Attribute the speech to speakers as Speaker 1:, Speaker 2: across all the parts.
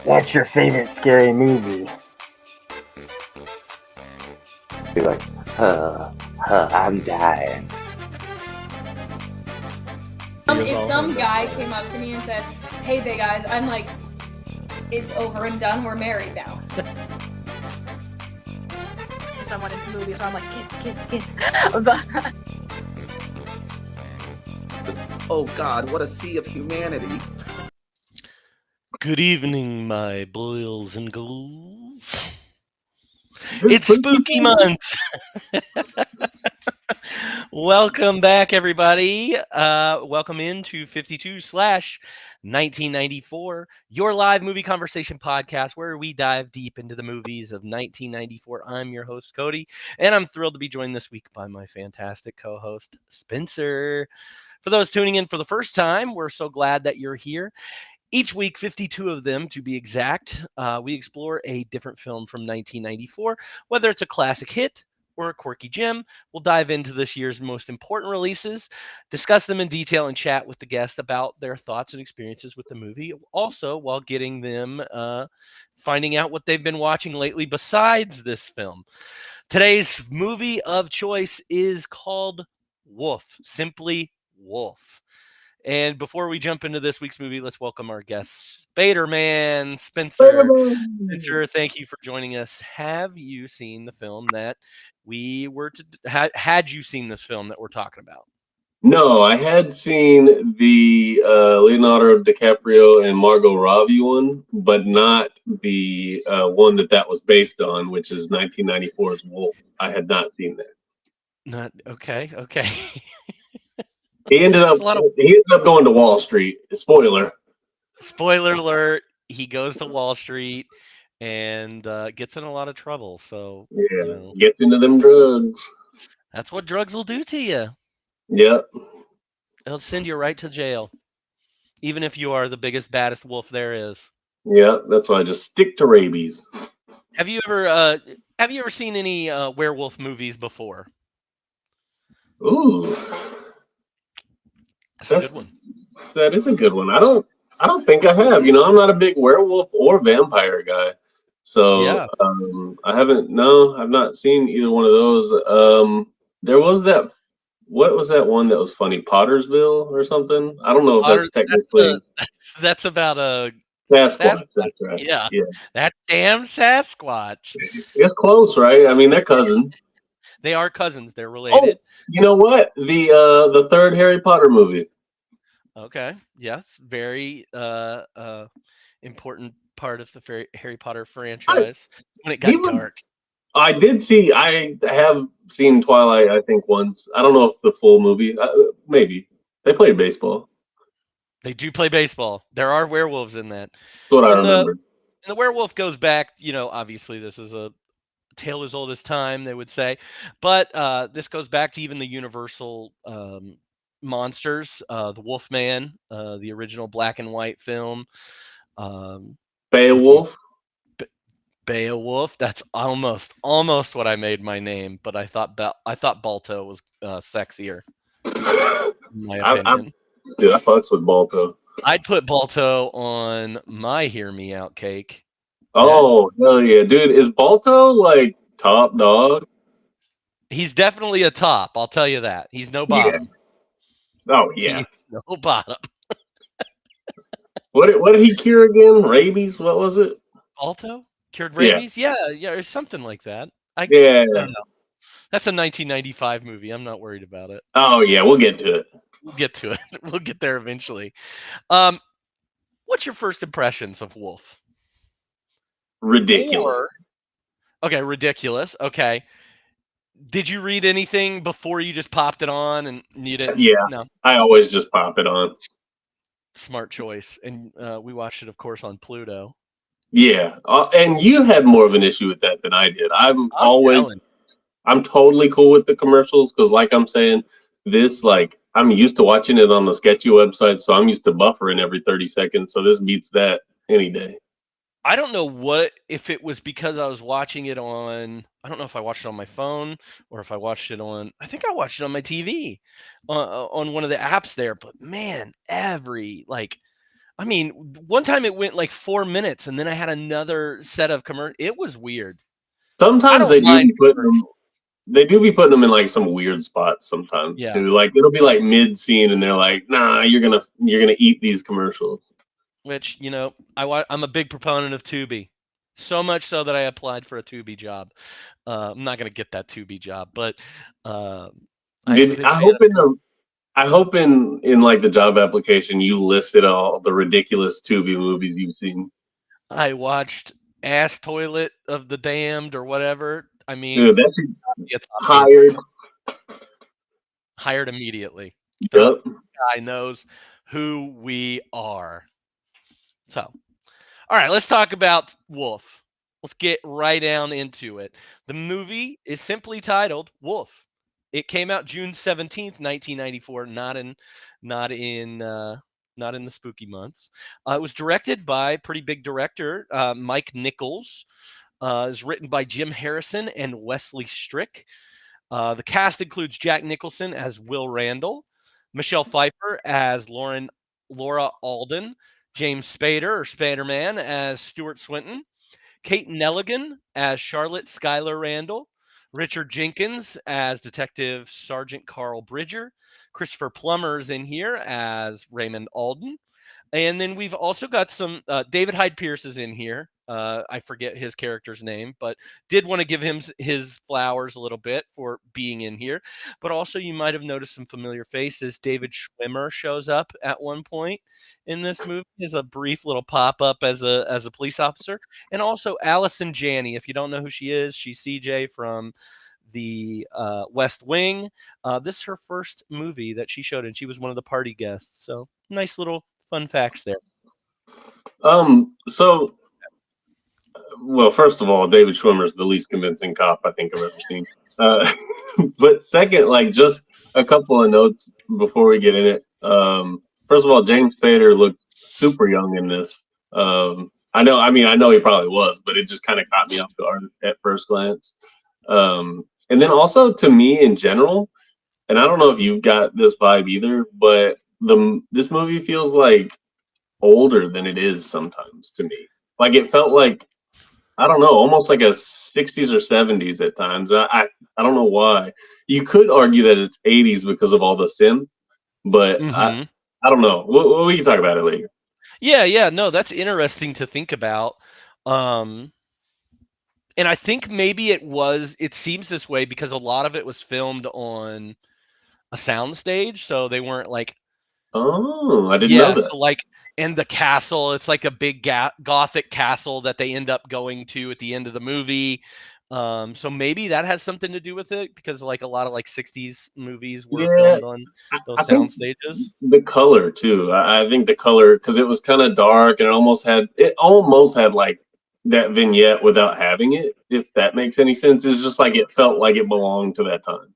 Speaker 1: What's your favorite scary movie?
Speaker 2: Be like, I'm dying.
Speaker 3: If some guy came up to me and said, "Hey, big guys," I'm like, "It's over and done. We're married now."
Speaker 4: Someone in the movie, so I'm like, kiss. But
Speaker 5: Oh God, what a sea of humanity.
Speaker 6: Good evening, my boils and ghouls. It's spooky month. Welcome back, everybody. Welcome into 52/1994, your live movie conversation podcast where we dive deep into the movies of 1994. I'm your host, Cody, and I'm thrilled to be joined this week by my fantastic co-host, Spencer. For those tuning in for the first time, we're so glad that you're here. Each week, 52 of them to be exact, we explore a different film from 1994, whether it's a classic hit or a quirky gem. We'll dive into this year's most important releases, discuss them in detail, and chat with the guest about their thoughts and experiences with the movie. Also, while getting them finding out what they've been watching lately besides this film. Today's movie of choice is called Wolf, simply Wolf. And before we jump into this week's movie, let's welcome our guest, Spaderman, Spencer. Spencer, thank you for joining us. Have you seen the film that we were to had you seen this film that we're talking about?
Speaker 7: No, I had seen the Leonardo DiCaprio and Margot Robbie one, but not the one that was based on, which is 1994's Wolf. I had not seen that.
Speaker 6: Not okay. Okay.
Speaker 7: He ended up going to Wall Street. Spoiler.
Speaker 6: Spoiler alert. He goes to Wall Street and gets in a lot of trouble. So
Speaker 7: yeah, gets into them drugs.
Speaker 6: That's what drugs will do to you.
Speaker 7: Yep.
Speaker 6: It'll send you right to jail, even if you are the biggest, baddest wolf there is.
Speaker 7: Yeah, that's why I just stick to rabies.
Speaker 6: Have you ever seen any werewolf movies before?
Speaker 7: Ooh,
Speaker 6: that's a good one.
Speaker 7: That is a good one. I don't think I have. You know, I'm not a big werewolf or vampire guy, so
Speaker 6: yeah.
Speaker 7: I've not seen either one of those. There was that. What was that one that was funny? Pottersville or something? I don't know if that's technically.
Speaker 6: That's about a
Speaker 7: Sasquatch. That's right.
Speaker 6: Yeah. That damn Sasquatch.
Speaker 7: It's close, right? I mean, they're cousins.
Speaker 6: They are cousins. They're related.
Speaker 7: Oh, you know what? The third Harry Potter movie.
Speaker 6: Okay. Yes. Very important part of the Harry Potter franchise when it got dark.
Speaker 7: I have seen Twilight, I think, once. I don't know if the full movie. Maybe. They played baseball.
Speaker 6: They do play baseball. There are werewolves in that.
Speaker 7: That's what I remember.
Speaker 6: And the werewolf goes back, obviously this is a tale as old as time, they would say. But this goes back to even the Universal monsters, the Wolfman, the original black and white film.
Speaker 7: Beowulf.
Speaker 6: Beowulf. That's almost what I made my name, but I thought Balto was sexier. In my opinion.
Speaker 7: Dude, I fucks with Balto.
Speaker 6: I'd put Balto on my Hear Me Out cake.
Speaker 7: Oh, hell yeah. Dude, is Balto like top dog?
Speaker 6: He's definitely a top, I'll tell you that. He's no bottom.
Speaker 7: Yeah. Oh, yeah.
Speaker 6: He's no bottom.
Speaker 7: What did he cure again? Rabies? What was it?
Speaker 6: Balto? Cured rabies? Yeah, or something like that. I
Speaker 7: don't
Speaker 6: know. That's a 1995 movie. I'm not worried about it.
Speaker 7: Oh, yeah, we'll get to it.
Speaker 6: We'll get to it. We'll get there eventually. What's your first impressions of Wolf?
Speaker 7: Ridiculous.
Speaker 6: Okay, ridiculous. Okay. Did you read anything before you just popped it on and you didn't?
Speaker 7: Yeah.
Speaker 6: No.
Speaker 7: I always just pop it on.
Speaker 6: Smart choice. And we watched it, of course, on Pluto.
Speaker 7: Yeah. And you had more of an issue with that than I did. I'm totally cool with the commercials because, like I'm saying, I'm used to watching it on the sketchy website, so I'm used to buffering every 30 seconds. So this beats that any day.
Speaker 6: I don't know if it was because I was watching it on, I don't know if I watched it on my phone or if I watched it on, I think I watched it on my TV on one of the apps there. But man, I mean, one time it went like 4 minutes, and then I had another set of commercial. It was weird.
Speaker 7: Sometimes they do be putting them. They do be putting them in like some weird spots sometimes too. Like it'll be like mid scene, and they're like, "Nah, you're gonna eat these commercials."
Speaker 6: Which I'm a big proponent of Tubi, so much so that I applied for a Tubi job. I'm not gonna get that Tubi job, I
Speaker 7: hope in like the job application you listed all the ridiculous Tubi movies you've seen.
Speaker 6: I watched Ass Toilet of the Damned or whatever. I mean,
Speaker 7: dude, that's hired
Speaker 6: immediately.
Speaker 7: Yep.
Speaker 6: The guy knows who we are. So, all right, let's talk about Wolf. Let's get right down into it. The movie is simply titled Wolf. It came out June 17th, 1994, not in the spooky months. It was directed by pretty big director Mike Nichols. Is written by Jim Harrison and Wesley Strick. The cast includes Jack Nicholson as Will Randall, Michelle Pfeiffer as Laura Alden, James Spader or Spaderman as Stuart Swinton, Kate Nelligan as Charlotte Schuyler Randall, Richard Jenkins as Detective Sergeant Carl Bridger, Christopher Plummer's in here as Raymond Alden, and then we've also got some David Hyde Pierce is in here. I forget his character's name, but did want to give him his flowers a little bit for being in here. But also, you might have noticed some familiar faces. David Schwimmer shows up at one point in this movie as a brief little pop up as a police officer, and also Allison Janney. If you don't know who she is, she's CJ from the West Wing. This is her first movie that she showed, and she was one of the party guests. So nice little fun facts there.
Speaker 7: Well, first of all, David Schwimmer is the least convincing cop I think I've ever seen. But second, like just a couple of notes before we get in it. First of all, James Spader looked super young in this. I know he probably was, but it just kind of caught me off guard at first glance. And then also to me in general, and I don't know if you've got this vibe either, but this movie feels like older than it is sometimes to me. Like it felt like, I don't know, almost like a 60s or 70s at times. I don't know why. You could argue that it's 80s because of all the synth, but I don't know. We can talk about it later.
Speaker 6: Yeah, no, that's interesting to think about. And I think maybe it seems this way because a lot of it was filmed on a soundstage, so they weren't like.
Speaker 7: Oh, I didn't know that.
Speaker 6: So like, and the castle, it's like a big Gothic castle that they end up going to at the end of the movie. So maybe that has something to do with it because like a lot of like 60s movies were filmed on those sound stages.
Speaker 7: The color too. I think the color, because it was kind of dark and it almost had like that vignette without having it, if that makes any sense. It's just like it felt like it belonged to that time.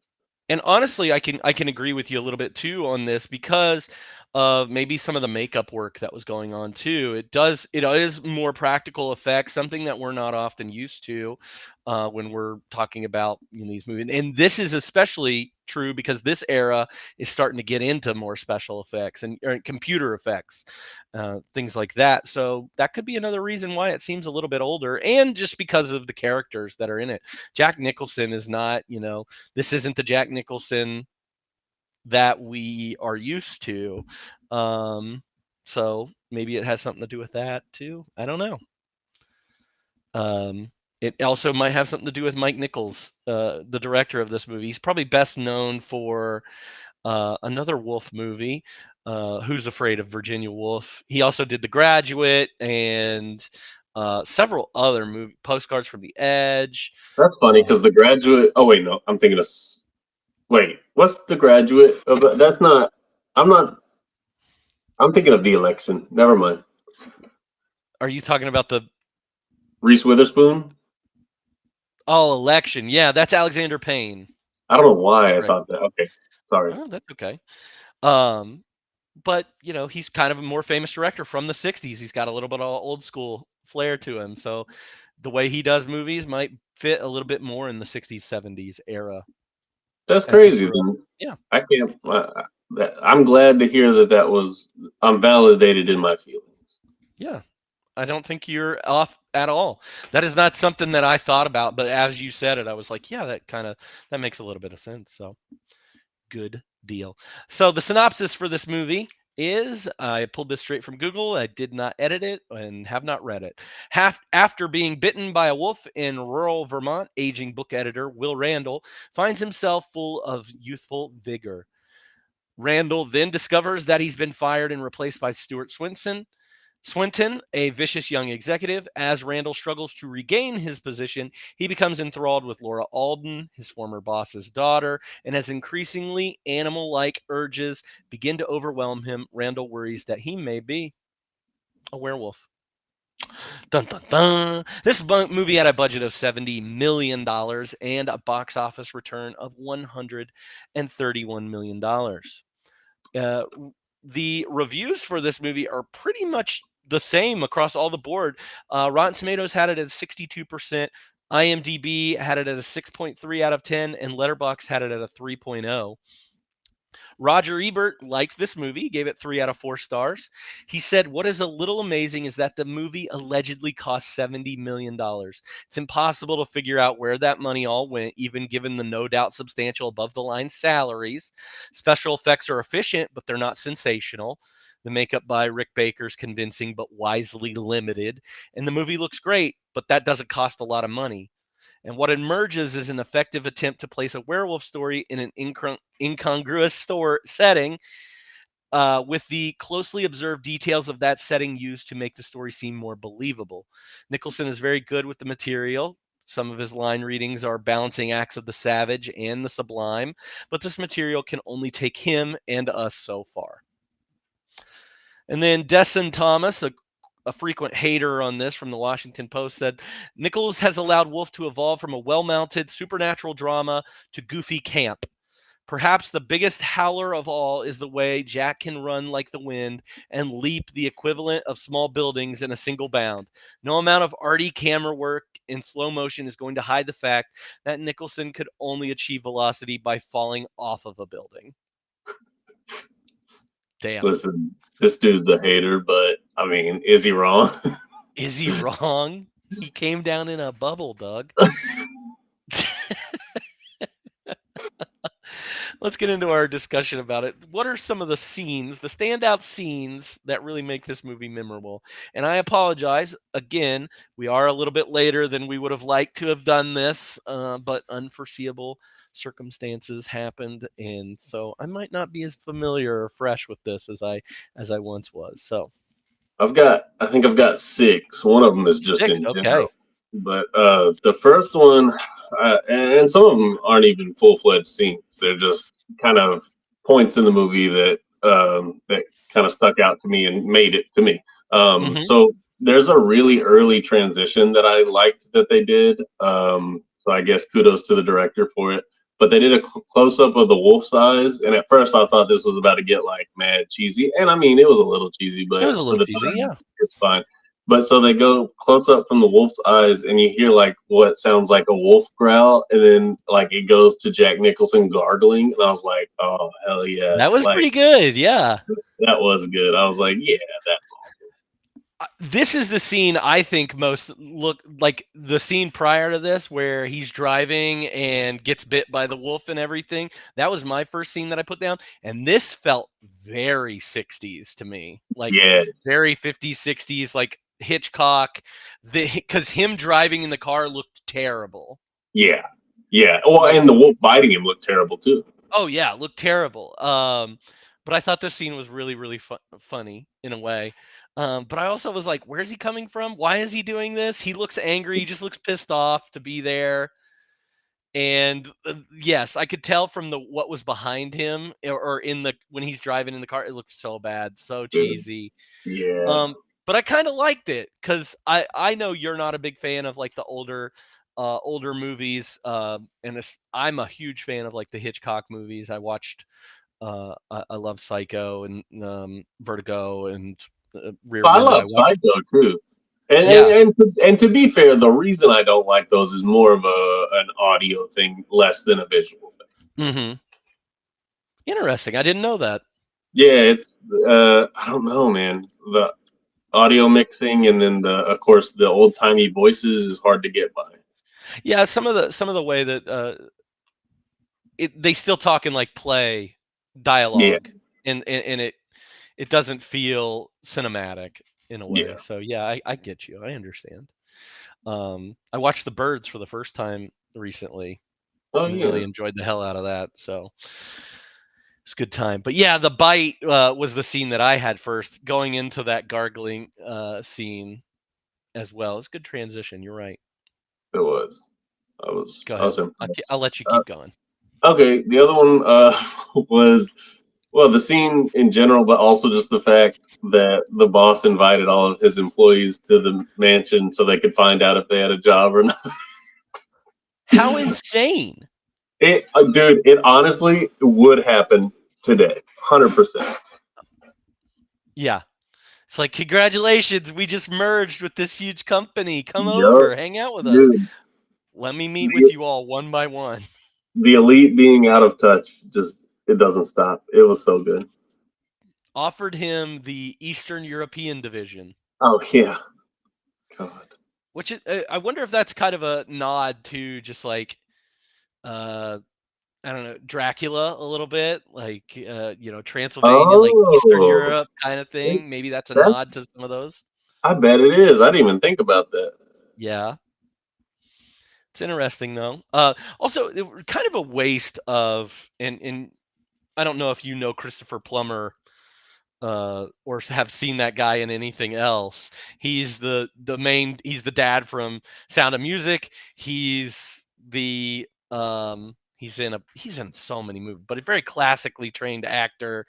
Speaker 6: And honestly, I can agree with you a little bit too on this because of maybe some of the makeup work that was going on too. It is more practical effects, something that we're not often used to when we're talking about these movies. And this is especially true because this era is starting to get into more special effects and computer effects, things like that. So that could be another reason why it seems a little bit older, and just because of the characters that are in it. Jack Nicholson is not, this isn't the Jack Nicholson that we are used to. So maybe it has something to do with that too. I don't know. It also might have something to do with Mike Nichols, the director of this movie. He's probably best known for another Wolf movie, Who's Afraid of Virginia Woolf. He also did The Graduate and several other movie Postcards from the Edge.
Speaker 7: That's funny because The Graduate. Oh wait, no, I'm thinking of. Wait, what's The Graduate? That's not. I'm thinking of The Election. Never mind.
Speaker 6: Are you talking about the
Speaker 7: Reese Witherspoon?
Speaker 6: Oh, Election. Yeah, that's Alexander Payne.
Speaker 7: I don't know why I thought that. Okay, sorry.
Speaker 6: Oh, that's okay. But he's kind of a more famous director from the 60s. He's got a little bit of old school flair to him. So the way he does movies might fit a little bit more in the 60s, 70s era.
Speaker 7: That's crazy.
Speaker 6: Yeah.
Speaker 7: I can't. I'm glad to hear that was. I'm validated in my feelings.
Speaker 6: Yeah. I don't think you're off at all. That is not something that I thought about, but as you said it, I was like, yeah, that makes a little bit of sense. So good deal. So the synopsis for this movie is I pulled this straight from Google. I did not edit it and have not read it. After being bitten by a wolf in rural Vermont, aging book editor Will Randall finds himself full of youthful vigor. Randall then discovers that he's been fired and replaced by Stuart Swinton, a vicious young executive. As Randall struggles to regain his position, he becomes enthralled with Laura Alden, his former boss's daughter, and as increasingly animal-like urges begin to overwhelm him, Randall worries that he may be a werewolf. Dun, dun, dun. This movie had a budget of $70 million and a box office return of $131 million. The reviews for this movie are pretty much the same across all the board. Rotten Tomatoes had it at 62%. IMDb had it at a 6.3 out of 10, and Letterboxd had it at a 3.0. Roger Ebert liked this movie, gave it 3 out of 4 stars. He said, "What is a little amazing is that the movie allegedly cost $70 million. It's impossible to figure out where that money all went, even given the no doubt substantial above-the-line salaries. Special effects are efficient, but they're not sensational. The makeup by Rick Baker is convincing, but wisely limited. And the movie looks great, but that doesn't cost a lot of money. And what emerges is an effective attempt to place a werewolf story in an incongruous setting with the closely observed details of that setting used to make the story seem more believable. Nicholson is very good with the material. Some of his line readings are balancing acts of the savage and the sublime, but this material can only take him and us so far." And then Desson Thomas, a frequent hater on this from the Washington Post, said, "Nichols has allowed Wolf to evolve from a well-mounted supernatural drama to goofy camp. Perhaps the biggest howler of all is the way Jack can run like the wind and leap the equivalent of small buildings in a single bound. No amount of arty camera work in slow motion is going to hide the fact that Nicholson could only achieve velocity by falling off of a building." Damn.
Speaker 7: Listen, this dude's a hater, but I mean, is he wrong?
Speaker 6: Is he wrong? He came down in a bubble, Doug. Let's get into our discussion about it. What are some of the scenes, the standout scenes that really make this movie memorable? And I apologize. Again, we are a little bit later than we would have liked to have done this, but unforeseeable circumstances happened. And so I might not be as familiar or fresh with this as I once was. So
Speaker 7: I think I've got 6. One of them is just
Speaker 6: 6,
Speaker 7: in
Speaker 6: okay.
Speaker 7: general. But the first one, and some of them aren't even full-fledged scenes. They're just kind of points in the movie that that kind of stuck out to me and made it to me. So there's a really early transition that I liked that they did. So I guess kudos to the director for it. But they did a close-up of the wolf's eyes, and at first I thought this was about to get like mad cheesy. And I mean, it was a little cheesy, but
Speaker 6: it was a little cheesy, yeah.
Speaker 7: It's fine. But so they go close up from the wolf's eyes, and you hear like what sounds like a wolf growl, and then like it goes to Jack Nicholson gargling, and I was like, "Oh hell yeah!"
Speaker 6: That was
Speaker 7: like,
Speaker 6: pretty good, yeah.
Speaker 7: That was good. I was like, "Yeah, that."
Speaker 6: This is the scene I think most look like the scene prior to this where he's driving and gets bit by the wolf and everything. That was my first scene that I put down. And this felt very 60s to me, like very 50s, 60s, like Hitchcock, because him driving in the car looked terrible.
Speaker 7: Yeah. Well, and the wolf biting him looked terrible too.
Speaker 6: Oh yeah, it looked terrible. But I thought this scene was really, really funny in a way. But I also was like, where's he coming from? Why is he doing this? He looks angry. He just looks pissed off to be there. And yes, I could tell from what was behind him or when he's driving in the car, it looked so bad, so cheesy.
Speaker 7: Yeah.
Speaker 6: But I kind of liked it because I know you're not a big fan of like the older movies. And I'm a huge fan of like the Hitchcock movies. I watched I love Psycho and Vertigo and Rear
Speaker 7: I
Speaker 6: Window.
Speaker 7: love Psycho too. And to be fair, the reason I don't like those is more of an audio thing, less than a visual thing.
Speaker 6: Interesting. I didn't know that.
Speaker 7: Yeah, it's I don't know, man. audio mixing, and then of course the old timey voices is hard to get by.
Speaker 6: Yeah, some of the way that they still talk in like play dialogue, and it doesn't feel cinematic in a way.
Speaker 7: Yeah.
Speaker 6: So yeah, I get you. I understand. I watched The Birds for the first time recently.
Speaker 7: Oh
Speaker 6: And
Speaker 7: yeah.
Speaker 6: really enjoyed the hell out of that. So it's a good time. But yeah, the bite was the scene that I had first, going into that gargling scene as well. It's a good transition. You're right.
Speaker 7: It was. I was.
Speaker 6: Go
Speaker 7: I was
Speaker 6: ahead.
Speaker 7: impressed.
Speaker 6: I'll let you keep going.
Speaker 7: Okay, the other one was, well, the scene in general, but also just the fact that the boss invited all of his employees to the mansion so they could find out if they had a job or not.
Speaker 6: How insane!
Speaker 7: Dude, it honestly would happen today, 100%.
Speaker 6: Yeah, it's like, congratulations, we just merged with this huge company. Come
Speaker 7: Yup,
Speaker 6: over, hang out with us.
Speaker 7: dude.
Speaker 6: Let me meet with you all one by one.
Speaker 7: The elite being out of touch, just it doesn't stop. It was so good.
Speaker 6: Offered him the Eastern European division.
Speaker 7: Oh yeah, God.
Speaker 6: Which I wonder if that's kind of a nod to just like, I don't know, Dracula a little bit, like Transylvania, like Eastern
Speaker 7: Oh,
Speaker 6: Europe kind of thing. Maybe that's a
Speaker 7: that
Speaker 6: nod to some of those.
Speaker 7: I bet it is. I didn't even think about that.
Speaker 6: Yeah, it's interesting though. Also, kind of a waste of, and I don't know if you know Christopher Plummer. Or have seen that guy in anything else. He's the main. He's the dad from Sound of Music. He's the he's in so many movies, but a very classically trained actor.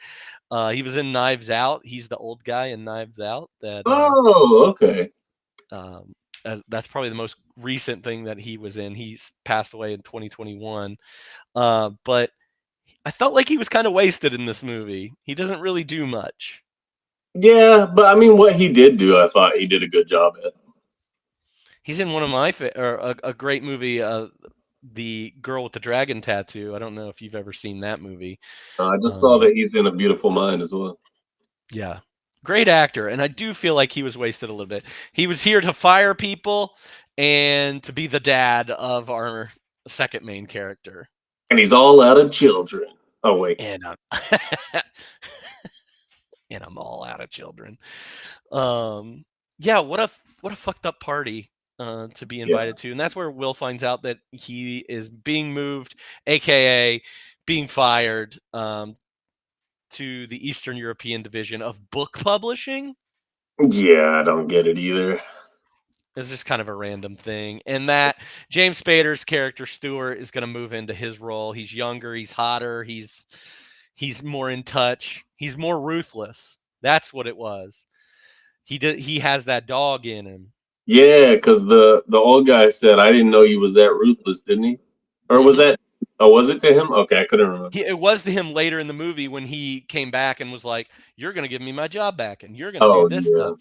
Speaker 6: He was in Knives Out. He's the old guy in Knives Out.
Speaker 7: Oh, okay.
Speaker 6: That's probably the most recent thing that he was in. He's passed away in 2021. But I felt like he was kind of wasted in this movie. He doesn't really do much.
Speaker 7: Yeah, but I mean, what he did do, I thought he did a good job at.
Speaker 6: He's in one of my a great movie, The Girl with the Dragon Tattoo. I don't know if you've ever seen that movie.
Speaker 7: I just saw that he's in A Beautiful Mind as well.
Speaker 6: Yeah, great actor, and I do feel like he was wasted a little bit. He was here to fire people and to be the dad of our second main character.
Speaker 7: And he's all out of children. Oh wait,
Speaker 6: And and I'm all out of children. Yeah, what a fucked up party to be invited to, and that's where Will finds out that he is being moved, aka being fired, to the Eastern European division of book publishing.
Speaker 7: Yeah, I don't get it either.
Speaker 6: It's just kind of a random thing, and that James Spader's character Stuart is going to move into his role. He's younger, he's hotter, he's more in touch, he's more ruthless. That's what it was. He has that dog in him.
Speaker 7: Yeah, because the old guy said, "I didn't know you was that ruthless," didn't he? Or was that? Oh, was it to him? Okay, I couldn't remember.
Speaker 6: It was to him later in the movie when he came back and was like, "You're going to give me my job back, and you're going to do this stuff,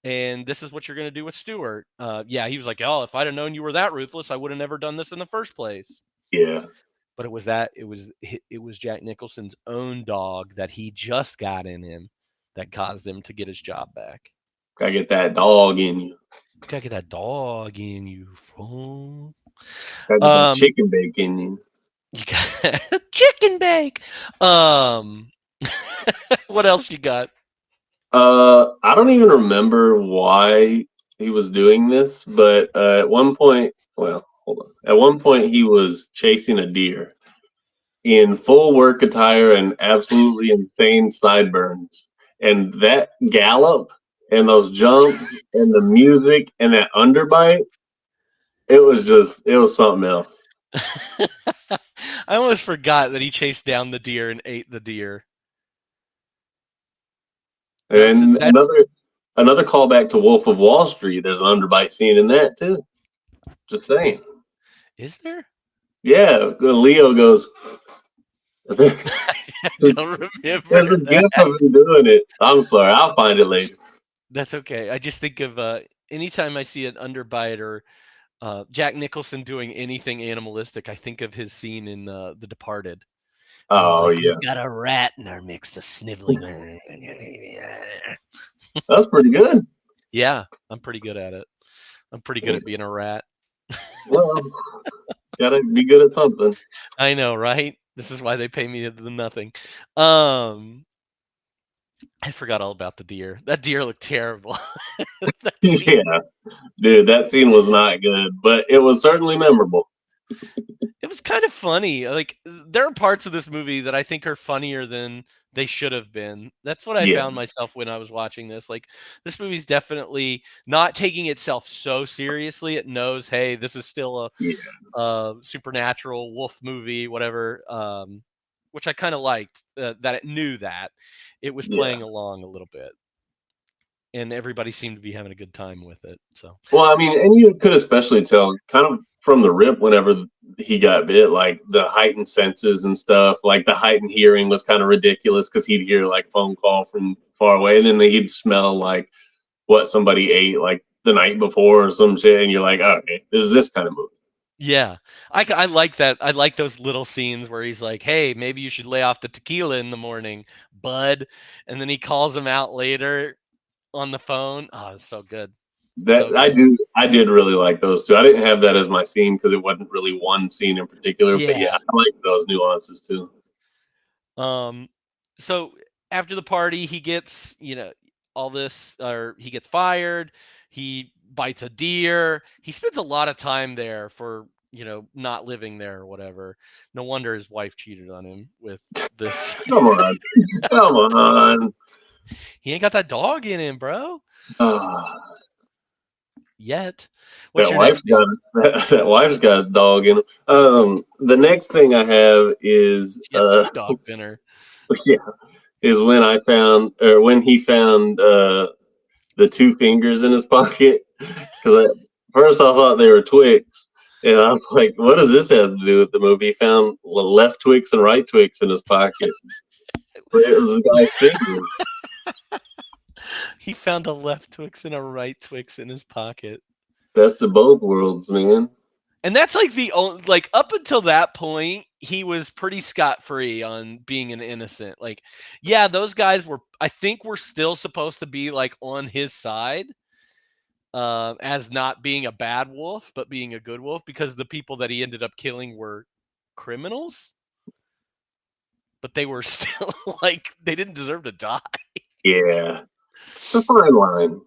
Speaker 6: and this is what you're going to do with Stuart." Yeah, he was like, "Oh, if I'd have known you were that ruthless, I would have never done this in the first place."
Speaker 7: Yeah.
Speaker 6: But it was Jack Nicholson's own dog that he just got in him that caused him to get his job back.
Speaker 7: Gotta get that dog in you.
Speaker 6: Gotta get that dog in you, fool.
Speaker 7: Gotta get that chicken bake in you.
Speaker 6: You got chicken bake. What else you got?
Speaker 7: I don't even remember why he was doing this, but at one point, well, hold on. At one point, he was chasing a deer in full work attire and absolutely insane sideburns. And that gallop and those jumps and the music and that underbite, it was something else.
Speaker 6: I almost forgot that he chased down the deer and ate the deer.
Speaker 7: And another callback to Wolf of Wall Street. There's an underbite scene in that too. Just saying.
Speaker 6: Is there?
Speaker 7: Yeah, Leo goes.
Speaker 6: I don't remember.
Speaker 7: There's a gif of him doing it. I'm sorry, I'll find it later.
Speaker 6: That's okay. I just think of anytime I see an underbite or Jack Nicholson doing anything animalistic, I think of his scene in The Departed.
Speaker 7: Oh
Speaker 6: like,
Speaker 7: yeah,
Speaker 6: we got a rat in our mix, a sniveling.
Speaker 7: That's pretty good.
Speaker 6: Yeah, I'm pretty good at it. I'm pretty good at being a rat.
Speaker 7: Well, gotta be good at something.
Speaker 6: I know, right? This is why they pay me the nothing. I forgot all about the deer. That deer looked terrible.
Speaker 7: Yeah, dude, that scene was not good, but it was certainly memorable.
Speaker 6: It was kind of funny. Like there are parts of this movie that I think are funnier than they should have been. That's what I
Speaker 7: Yeah,
Speaker 6: found myself when I was watching this. Like this movie's definitely not taking itself so seriously. It knows, hey, this is still
Speaker 7: yeah,
Speaker 6: a supernatural wolf movie, whatever. Which I kind of liked that it knew that it was
Speaker 7: yeah.
Speaker 6: playing along a little bit, and everybody seemed to be having a good time with it. So
Speaker 7: Well, I mean, and you could especially tell kind of from the rip whenever he got bit, like the heightened senses and stuff, like the heightened hearing was kind of ridiculous because he'd hear like phone call from far away, and then he'd smell like what somebody ate like the night before or some shit, and you're like, oh, okay, this is this kind of movie.
Speaker 6: yeah, I like that. I like those little scenes where he's like, "Hey, maybe you should lay off the tequila in the morning, bud," and then he calls him out later on the phone. Oh, it's so good. So
Speaker 7: That
Speaker 6: good.
Speaker 7: I did really like those two. I didn't have that as my scene because it wasn't really one scene in particular, but yeah,
Speaker 6: Yeah.
Speaker 7: I like those nuances too.
Speaker 6: Um, so after the party, he gets, all this, or he gets fired. He bites a deer. He spends a lot of time there for, not living there or whatever. No wonder his wife cheated on him with this.
Speaker 7: Come on, come on.
Speaker 6: He ain't got that dog in him, bro.
Speaker 7: Ah,
Speaker 6: Yet. What's
Speaker 7: that
Speaker 6: your
Speaker 7: wife's
Speaker 6: next thing?
Speaker 7: got that wife's got a dog in him. The next thing I have is
Speaker 6: She had two dogs in her.
Speaker 7: yeah, is when he found the two fingers in his pocket. Because first I thought they were Twix, and I'm like, what does this have to do with the movie? He found left Twix and right Twix in his pocket. But it was the guy's fingers.
Speaker 6: He found a left Twix and a right Twix in his pocket.
Speaker 7: Best of both worlds, man.
Speaker 6: And that's like the only, like up until that point, he was pretty scot-free on being an innocent. Like, yeah, those guys I think were still supposed to be like on his side, as not being a bad wolf, but being a good wolf, because the people that he ended up killing were criminals. But they were still like, they didn't deserve to die.
Speaker 7: Yeah, it's a fine line.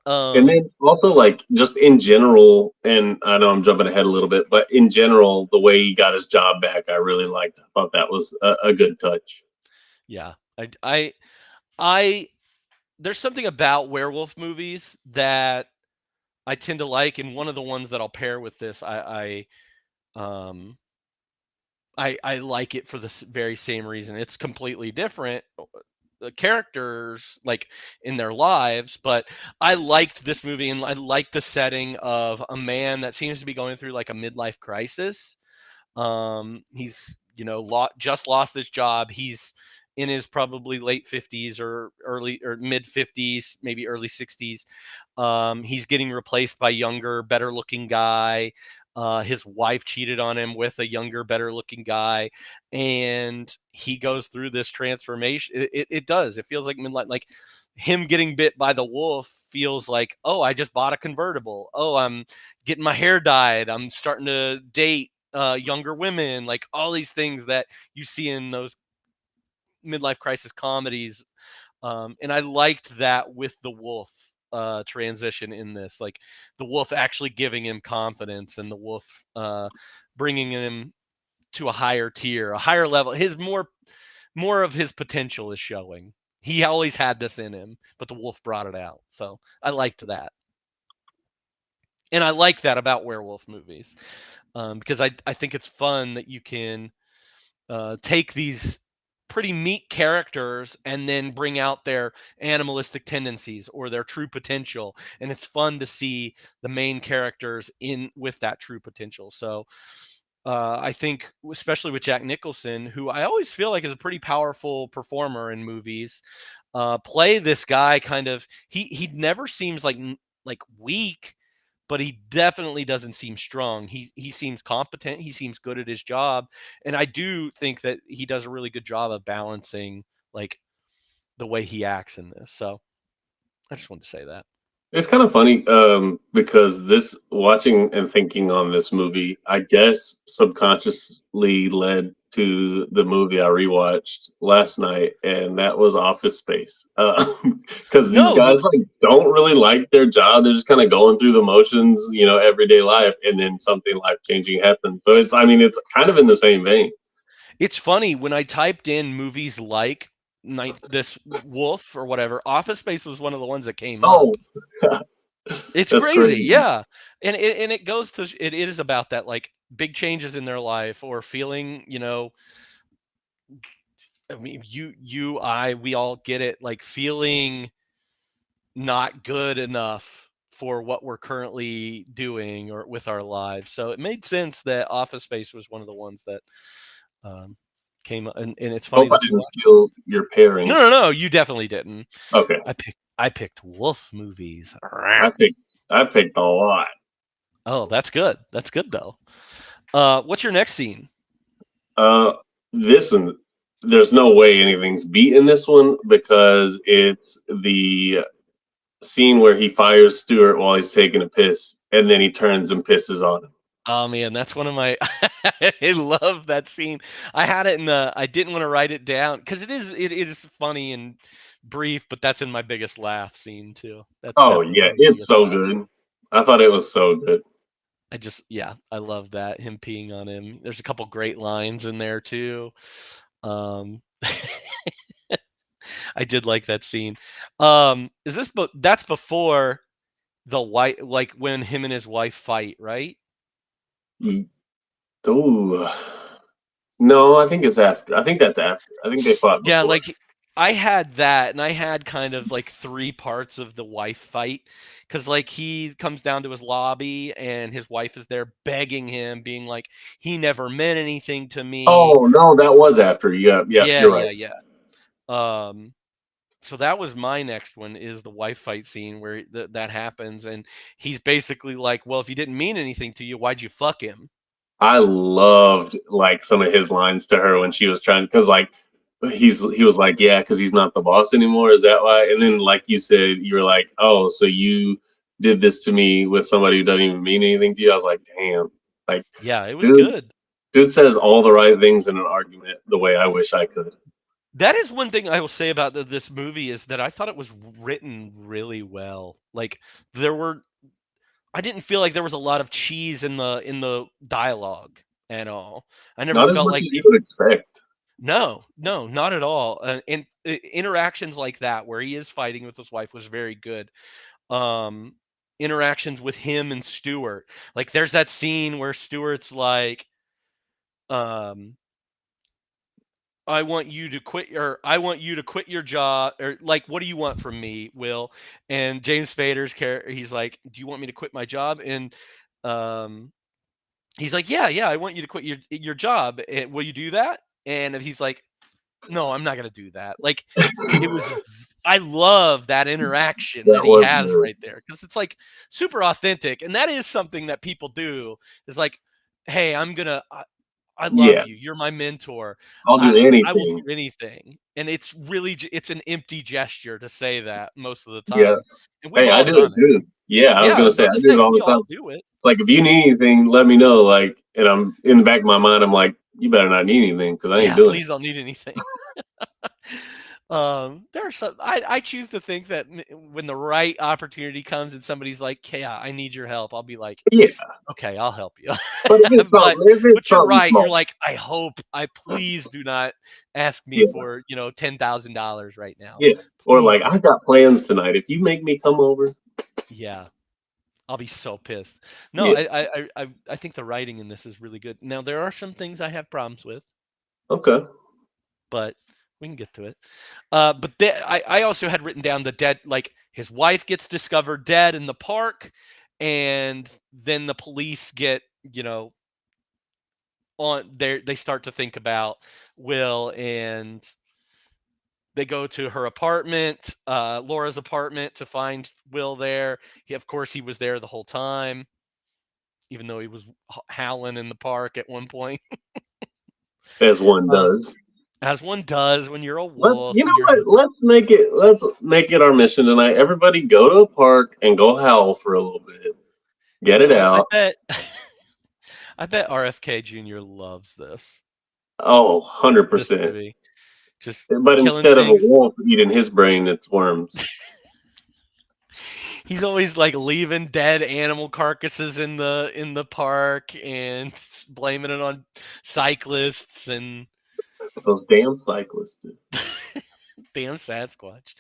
Speaker 7: And
Speaker 6: Um,
Speaker 7: then also, like, just in general, and I know I'm jumping ahead a little bit, but in general, the way he got his job back, I really liked. I thought that was a good touch.
Speaker 6: yeah, I, there's something about werewolf movies that I tend to like, and one of the ones that I'll pair with this, um, I like it for the very same reason. It's completely different, the characters like in their lives, but I liked this movie and I liked the setting of a man that seems to be going through like a midlife crisis. He's just lost his job. He's in his probably late 50s or early or mid 50s, maybe early 60s. He's getting replaced by younger, better looking guy. His wife cheated on him with a younger, better looking guy, and he goes through this transformation. It does. It feels like midlife, like him getting bit by the wolf feels like, oh, I just bought a convertible. Oh, I'm getting my hair dyed. I'm starting to date younger women, like all these things that you see in those midlife crisis comedies. And I liked that with the wolf transition in this, like the wolf actually giving him confidence and the wolf bringing him to a higher tier, a higher level. His more of his potential is showing. He always had this in him, but the wolf brought it out. So I liked that. And I like that about werewolf movies, because I think it's fun that you can take these pretty meek characters and then bring out their animalistic tendencies or their true potential, and it's fun to see the main characters in with that true potential. So I think especially with Jack Nicholson, who I always feel like is a pretty powerful performer in movies, play this guy kind of, he never seems like weak, but he definitely doesn't seem strong. He seems competent. He seems good at his job, and I do think that he does a really good job of balancing like the way he acts in this. So I just wanted to say that.
Speaker 7: It's kind of funny because this watching and thinking on this movie, I guess subconsciously led to the movie I rewatched last night, and that was Office Space. Because these
Speaker 6: No,
Speaker 7: guys like don't really like their job; they're just kind of going through the motions, everyday life, and then something life changing happens. So it's kind of in the same vein.
Speaker 6: it's funny when I typed in movies like this Wolf or whatever. Office Space was one of the ones that came up.
Speaker 7: Oh,
Speaker 6: It's
Speaker 7: that's
Speaker 6: crazy,
Speaker 7: crazy.
Speaker 6: yeah, and it goes to it is about that like big changes in their life or feeling, I mean, we all get it, like feeling not good enough for what we're currently doing or with our lives. So it made sense that Office Space was one of the ones that um, came up, and it's funny
Speaker 7: Hope I
Speaker 6: that you
Speaker 7: didn't
Speaker 6: watched.
Speaker 7: steal your pairing.
Speaker 6: No, you definitely didn't.
Speaker 7: Okay,
Speaker 6: I picked Wolf movies.
Speaker 7: I picked a lot.
Speaker 6: Oh, that's good. That's good though. What's your next scene?
Speaker 7: This and there's no way anything's beating this one because it's the scene where he fires Stewart while he's taking a piss, and then he turns and pisses on him.
Speaker 6: Oh man, that's one of my. I love that scene. I had it in the. I didn't want to write it down because it is funny and brief, but that's in my biggest laugh scene too. That's
Speaker 7: Oh
Speaker 6: definitely
Speaker 7: yeah,
Speaker 6: my
Speaker 7: it's
Speaker 6: biggest
Speaker 7: so
Speaker 6: laugh.
Speaker 7: good. I thought it was so good.
Speaker 6: I love that him peeing on him. There's a couple great lines in there too. Um, I did like that scene. Is this? But that's before the white, like when him and his wife fight, right?
Speaker 7: Ooh. No, I think it's after. I think that's after. I think they fought
Speaker 6: Yeah,
Speaker 7: before.
Speaker 6: like I had that, and I had kind of like three parts of the wife fight because like he comes down to his lobby and his wife is there begging him, being like, he never meant anything to me.
Speaker 7: Oh no, that was after. Yeah,
Speaker 6: Yeah,
Speaker 7: you're right.
Speaker 6: yeah, yeah. Um, so that was my next one is the wife fight scene where that happens, and he's basically like, well, if he didn't mean anything to you, why'd you fuck him?
Speaker 7: I loved like some of his lines to her when she was trying because like he was like, yeah, because he's not the boss anymore. Is that why? And then like you said, you were like, oh, so you did this to me with somebody who doesn't even mean anything to you. I was like, damn, like
Speaker 6: Yeah, it was
Speaker 7: dude,
Speaker 6: good.
Speaker 7: dude says all the right things in an argument the way I wish I could.
Speaker 6: That is one thing I will say about this movie is that I thought it was written really well. Like there were I didn't feel like there was a lot of cheese in the dialogue at all. I never
Speaker 7: Not as
Speaker 6: felt
Speaker 7: much
Speaker 6: like
Speaker 7: as you would expect.
Speaker 6: no, not at all. And interactions like that where he is fighting with his wife was very good. Um interactions with him and Stewart. Like there's that scene where Stewart's like um I want you to quit your job or like what do you want from me, Will? And James Spader's character he's like, "Do you want me to quit my job?" And um he's like, "Yeah, I want you to quit your job. Will you do that?" And he's like, "No, I'm not going to do that." Like it was I love that interaction
Speaker 7: That
Speaker 6: that he
Speaker 7: was
Speaker 6: has right there cuz it's like super authentic and that is something that people do. Is like, "Hey, I love
Speaker 7: yeah.
Speaker 6: you. You're my mentor.
Speaker 7: I'll do
Speaker 6: I will
Speaker 7: anything.
Speaker 6: do anything." And it's really it's an empty gesture to say that most of the
Speaker 7: Yeah.
Speaker 6: time. And we've
Speaker 7: Hey, I
Speaker 6: all
Speaker 7: do
Speaker 6: done
Speaker 7: it
Speaker 6: it.
Speaker 7: too. Yeah, I was
Speaker 6: Yeah, I
Speaker 7: gonna
Speaker 6: was
Speaker 7: say
Speaker 6: about
Speaker 7: I
Speaker 6: to
Speaker 7: do
Speaker 6: say
Speaker 7: it all
Speaker 6: we
Speaker 7: the time.
Speaker 6: all do it.
Speaker 7: Like if you need anything, let me know. Like, and I'm in the back of my mind, I'm like, you better not need anything because I ain't
Speaker 6: Yeah,
Speaker 7: doing it.
Speaker 6: please don't need anything. There are some I choose to think that when the right opportunity comes and somebody's like, "Yeah, I need your help." I'll be like,
Speaker 7: Yeah,
Speaker 6: "Okay, I'll help you."
Speaker 7: but
Speaker 6: but
Speaker 7: if it's
Speaker 6: you're
Speaker 7: something
Speaker 6: right. You're
Speaker 7: small,
Speaker 6: like, I please do not ask me
Speaker 7: yeah,
Speaker 6: for, $10,000 right now.
Speaker 7: yeah. Or
Speaker 6: Please
Speaker 7: like
Speaker 6: do.
Speaker 7: I got plans tonight. If you make me come over,
Speaker 6: Yeah. I'll be so pissed. No,
Speaker 7: yeah,
Speaker 6: I think the writing in this is really good. Now there are some things I have problems with,
Speaker 7: okay.
Speaker 6: but we can get to it. But I also had written down the dead, like his wife gets discovered dead in the park, and then the police get, on there. They start to think about Will, and they go to her apartment, Laura's apartment, to find Will there. Of course, he was there the whole time, even though he was howling in the park at one point.
Speaker 7: As one
Speaker 6: Uh,
Speaker 7: does.
Speaker 6: As one does when you're a
Speaker 7: Let's,
Speaker 6: wolf.
Speaker 7: you
Speaker 6: and
Speaker 7: know
Speaker 6: you're-
Speaker 7: what? Let's make it our mission tonight. Everybody go to a park and go howl for a little bit. Get it
Speaker 6: You know what?
Speaker 7: out.
Speaker 6: I bet RFK Jr. loves this.
Speaker 7: Oh,
Speaker 6: This
Speaker 7: 100%.
Speaker 6: movie. Just
Speaker 7: But
Speaker 6: killing
Speaker 7: instead of a
Speaker 6: things.
Speaker 7: wolf eating his brain, it's worms.
Speaker 6: He's always like leaving dead animal carcasses in the park and blaming it on cyclists and
Speaker 7: Those damn cyclists, dude.
Speaker 6: damn Sasquatch.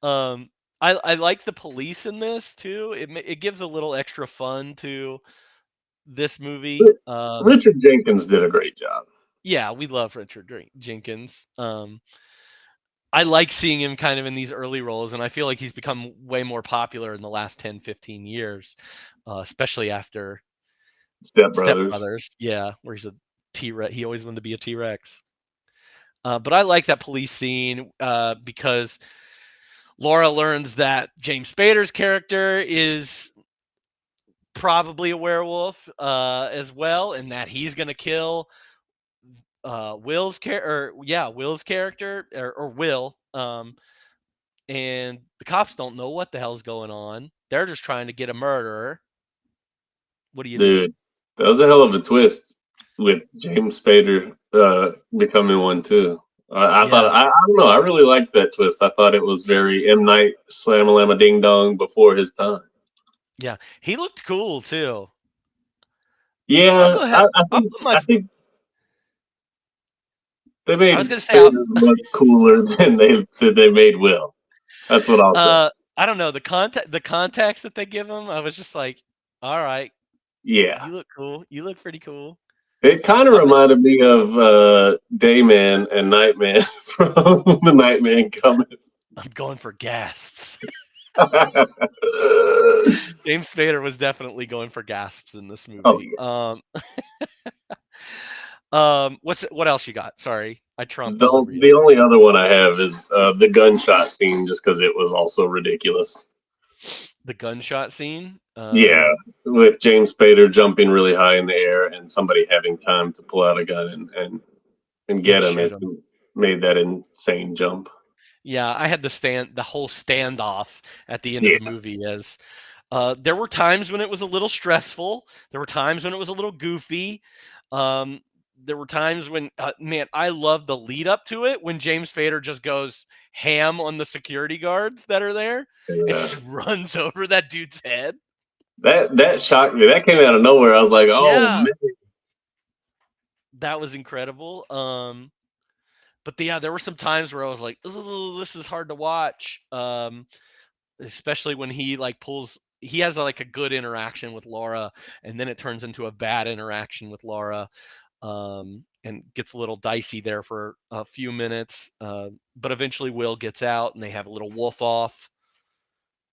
Speaker 6: I like the police in this too. It gives a little extra fun to this movie.
Speaker 7: Richard Jenkins did a great job.
Speaker 6: Yeah, we love Richard Jenkins. I like seeing him kind of in these early roles, and I feel like he's become way more popular in the last 10, 15 years, especially after
Speaker 7: Step
Speaker 6: Step
Speaker 7: Brothers.
Speaker 6: Brothers. Yeah, where he's a T-Rex. He always wanted to be a T-Rex. But I like that police scene because Laura learns that James Spader's character is probably a werewolf as well, and that he's going to kill Will's character. Will's character or Will. And the cops don't know what the hell's going on. They're just trying to get a murderer. What do you do?
Speaker 7: Dude, that was a hell of a twist with James Spader becoming one too. I thought I don't know. I really liked that twist. I thought it was very M. Night Slam-a-Lama Ding Dong before his time.
Speaker 6: Yeah, he looked cool too.
Speaker 7: Yeah, I think they made Spader look cooler than they made Will. That's what I'll say.
Speaker 6: I don't know the context that they give him. I was just like, all right,
Speaker 7: yeah,
Speaker 6: you look cool. You look pretty cool.
Speaker 7: It kind of reminded me of Dayman and Nightman from the Nightman Coming.
Speaker 6: I'm going for gasps. James Spader was definitely going for gasps in this movie.
Speaker 7: Oh,
Speaker 6: yeah. What else you got? Sorry, I trumped.
Speaker 7: The only other one I have is the gunshot scene, just because it was also ridiculous.
Speaker 6: The gunshot scene?
Speaker 7: Yeah, with James Spader jumping really high in the air and somebody having time to pull out a gun and get him. It made that insane jump.
Speaker 6: Yeah, I had the whole standoff at the end of the movie as there were times when it was a little stressful. There were times when it was a little goofy. There were times when, man, I love the lead up to it when James Spader just goes ham on the security guards that are there. It just runs over that dude's head.
Speaker 7: That shocked me. That came out of nowhere. I was like, oh, yeah. Man.
Speaker 6: That was incredible. But yeah, there were some times where I was like, this is hard to watch. Especially when he he has like a good interaction with Laura, and then it turns into a bad interaction with Laura. And gets a little dicey there for a few minutes. But eventually Will gets out and they have a little wolf off.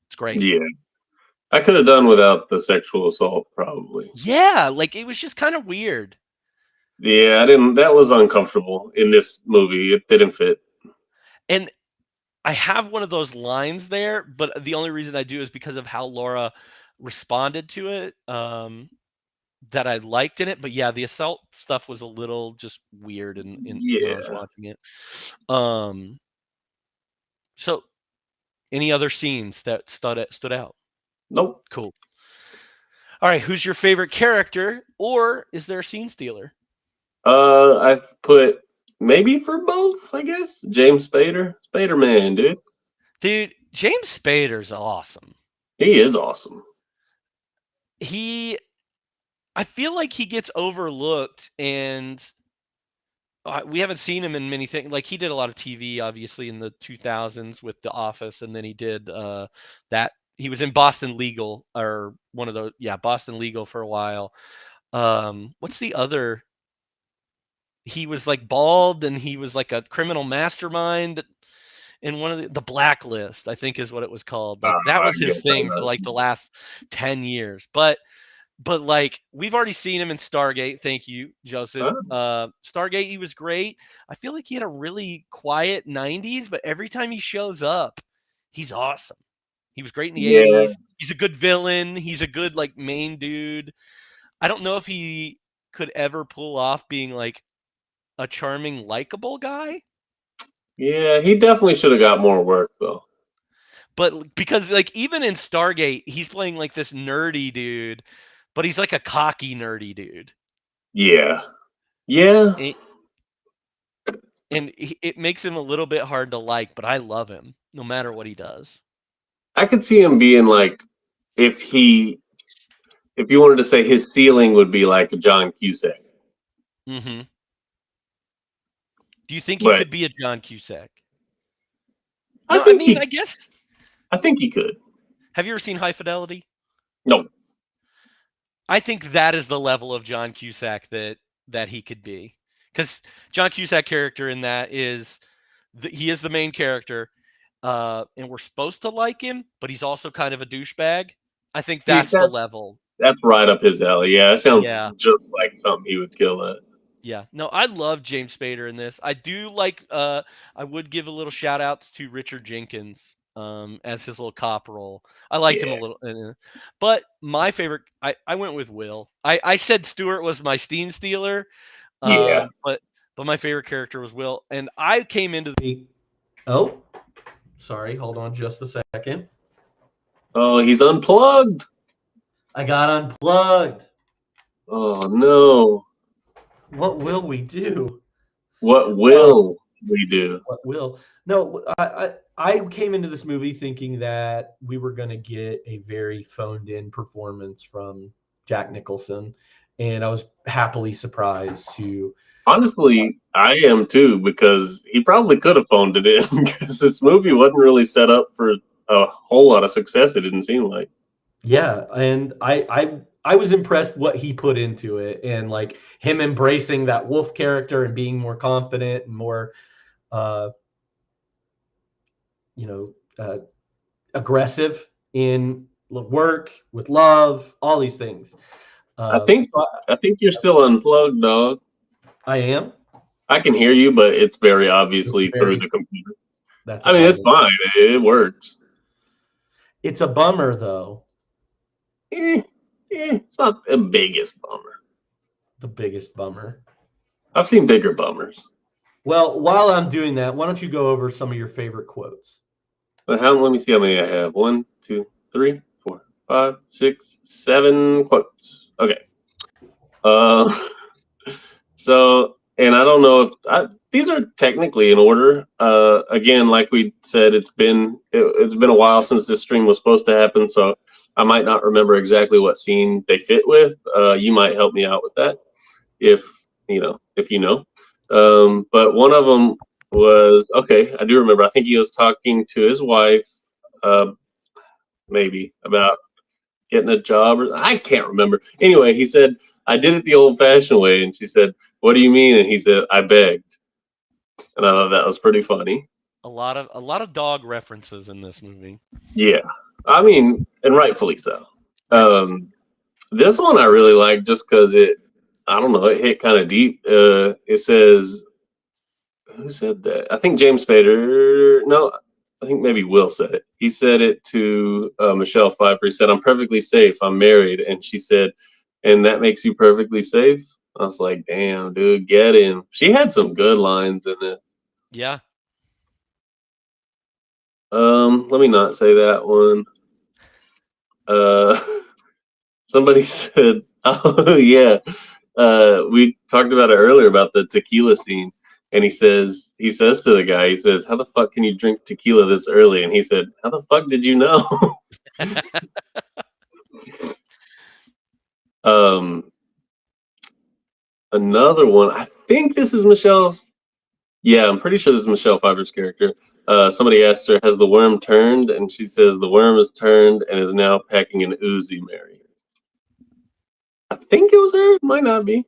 Speaker 6: It's great.
Speaker 7: Yeah. I could have done without the sexual assault, probably.
Speaker 6: Yeah, like it was just kind of weird.
Speaker 7: Yeah, that was uncomfortable in this movie. It didn't fit.
Speaker 6: And I have one of those lines there, but the only reason I do is because of how Laura responded to it. That I liked in it, but yeah, the assault stuff was a little just weird when I was watching it. So any other scenes that stood out?
Speaker 7: Nope.
Speaker 6: Cool. All right, who's your favorite character, or is there a scene stealer?
Speaker 7: I've put maybe for both, I guess. James Spader. Spader-Man, dude.
Speaker 6: Dude, James Spader's awesome.
Speaker 7: He is awesome.
Speaker 6: I feel like he gets overlooked, and we haven't seen him in many things. Like he did a lot of TV, obviously, in the 2000s with The Office, and then he did that. He was in Boston Legal, or one of those. Yeah, Boston Legal for a while. What's the other? He was like bald, and he was like a criminal mastermind in one of the Blacklist, I think is what it was called. Like that was his thing for like the last 10 years. But like we've already seen him in Stargate. Thank you, Joseph. Stargate, he was great. I feel like he had a really quiet 90s, but every time he shows up, he's awesome. He was great in the 80s. He's a good villain. He's a good like main dude. I don't know if he could ever pull off being like a charming, likable guy.
Speaker 7: Yeah, he definitely should have got more work though.
Speaker 6: But because like even in Stargate, he's playing like this nerdy dude, but he's like a cocky nerdy dude.
Speaker 7: Yeah. Yeah.
Speaker 6: And it makes him a little bit hard to like, but I love him no matter what he does.
Speaker 7: I could see him being like, if you wanted to say his ceiling would be like a John Cusack.
Speaker 6: Mm-hmm. Do you think he could be a John Cusack? No, I guess.
Speaker 7: I think he could.
Speaker 6: Have you ever seen High Fidelity?
Speaker 7: No.
Speaker 6: I think that is the level of John Cusack that he could be. Because John Cusack character in that is, he is the main character, and we're supposed to like him, but he's also kind of a douchebag. I think that's the level.
Speaker 7: That's right up his alley. Yeah, it sounds just like something he would kill at.
Speaker 6: Yeah, no, I love James Spader in this. I do like. I would give a little shout out to Richard Jenkins as his little cop role. I liked him a little, but my favorite, I went with Will. I said Stewart was my Scene Stealer, but my favorite character was Will, and I came into the. Oh, sorry, hold on just a second.
Speaker 7: Oh, he's unplugged.
Speaker 6: I got unplugged.
Speaker 7: Oh no.
Speaker 6: What will we do?
Speaker 7: What will we do?
Speaker 6: What will? No, I came into this movie thinking that we were going to get a very phoned-in performance from Jack Nicholson, and I was happily surprised to.
Speaker 7: Honestly, I am too, because he probably could have phoned it in, because this movie wasn't really set up for a whole lot of success. It didn't seem like.
Speaker 6: Yeah, and I was impressed what he put into it, and like him embracing that wolf character and being more confident and more, aggressive in work, with love, all these things.
Speaker 7: I think you're still unplugged, dog.
Speaker 6: I am.
Speaker 7: I can hear you, but it's very obviously through the computer. It's fine. It works.
Speaker 6: It's a bummer, though.
Speaker 7: It's not the biggest bummer.
Speaker 6: The biggest bummer.
Speaker 7: I've seen bigger bummers.
Speaker 6: Well, while I'm doing that, why don't you go over some of your favorite quotes?
Speaker 7: Let me see how many I have. 1, 2, 3, 4, 5, 6, 7 quotes. Okay. So, and I don't know if these are technically in order. Again, like we said, it's been a while since this stream was supposed to happen, so I might not remember exactly what scene they fit with. You might help me out with that, if you know. But one of them was, okay, I do remember. I think he was talking to his wife, maybe about getting a job, or I can't remember. Anyway, he said, "I did it the old-fashioned way," and she said, "What do you mean?" And he said, "I begged." And I thought that was pretty funny. A lot of dog references in this movie. Yeah, and rightfully so. This one I really like just because it hit kind of deep. It says, who said that? I think James Spader. No, I think maybe Will said it. He said it to Michelle Pfeiffer. He said, "I'm perfectly safe. I'm married." And she said, "And that makes you perfectly safe?" I was like, damn, dude, get him. She had some good lines in it. Yeah. Let me not say that one. Somebody said, oh yeah. We talked about it earlier about the tequila scene. And he says to the guy, he says, "How the fuck can you drink tequila this early?" And he said, "How the fuck did you know?" Another one, I think this is Michelle's. Yeah, I'm pretty sure this is Michelle Pfeiffer's character. Somebody asked her, "Has the worm turned?" And she says, "The worm has turned and is now packing an Uzi, Mary." I think it was her. It might not be.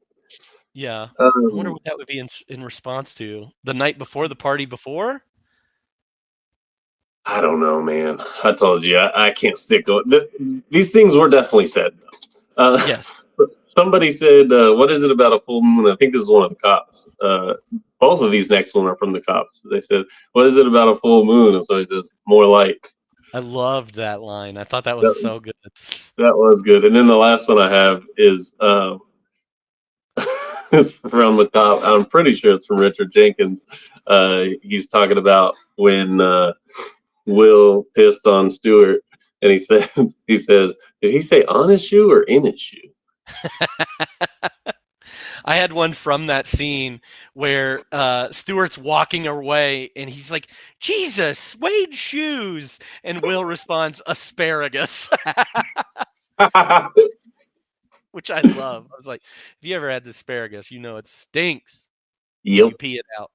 Speaker 7: Yeah. I wonder what that would be in response to. The night before, the party before? I don't know, man. I told you, I can't stick on. These things were definitely said. Yes. Somebody said, "What is it about a full moon?" I think this is one of the cops. Both of these next one are from the cops. They said, "What is it about a full moon?" And so he says, "More light." I loved that line. I thought that was so good. That was good. And then the last one I have is from a cop. I'm pretty sure it's from Richard Jenkins. He's talking about when Will pissed on Stewart, and he says, "Did he say on his shoe or in his shoe?"
Speaker 6: I had one from that scene where Stewart's walking away and he's like, "Jesus, suede shoes," and Will responds, "Asparagus," which I love. I was like, "If you ever had asparagus, you know it stinks.
Speaker 7: Yep.
Speaker 6: You pee it out."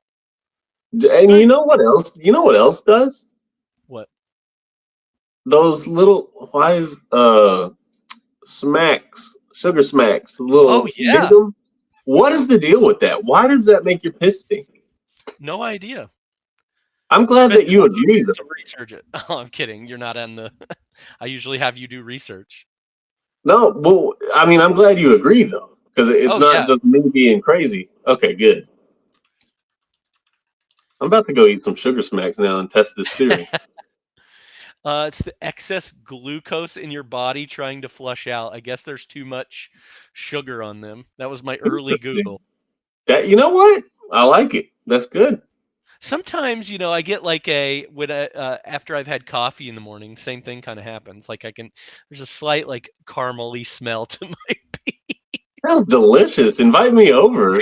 Speaker 7: And you know what else? You know what else does?
Speaker 6: What?
Speaker 7: Those little smacks, sugar smacks. The little
Speaker 6: Oh, yeah.
Speaker 7: Ding-dong. What is the deal with that? Why does that make your piss stink?
Speaker 6: No idea.
Speaker 7: I'm glad that you agree.
Speaker 6: To research it. Oh, I'm kidding. You're not on the. I usually have you do research.
Speaker 7: No, well, I mean, I'm glad you agree though, because it's not just me being crazy. Okay, good. I'm about to go eat some sugar smacks now and test this theory.
Speaker 6: It's the excess glucose in your body trying to flush out. I guess there's too much sugar on them. That was my early Google.
Speaker 7: You know what? I like it. That's good.
Speaker 6: Sometimes, I get like after I've had coffee in the morning, same thing kind of happens. Like there's a slight like caramely smell to my pee.
Speaker 7: Sounds delicious. Invite me over.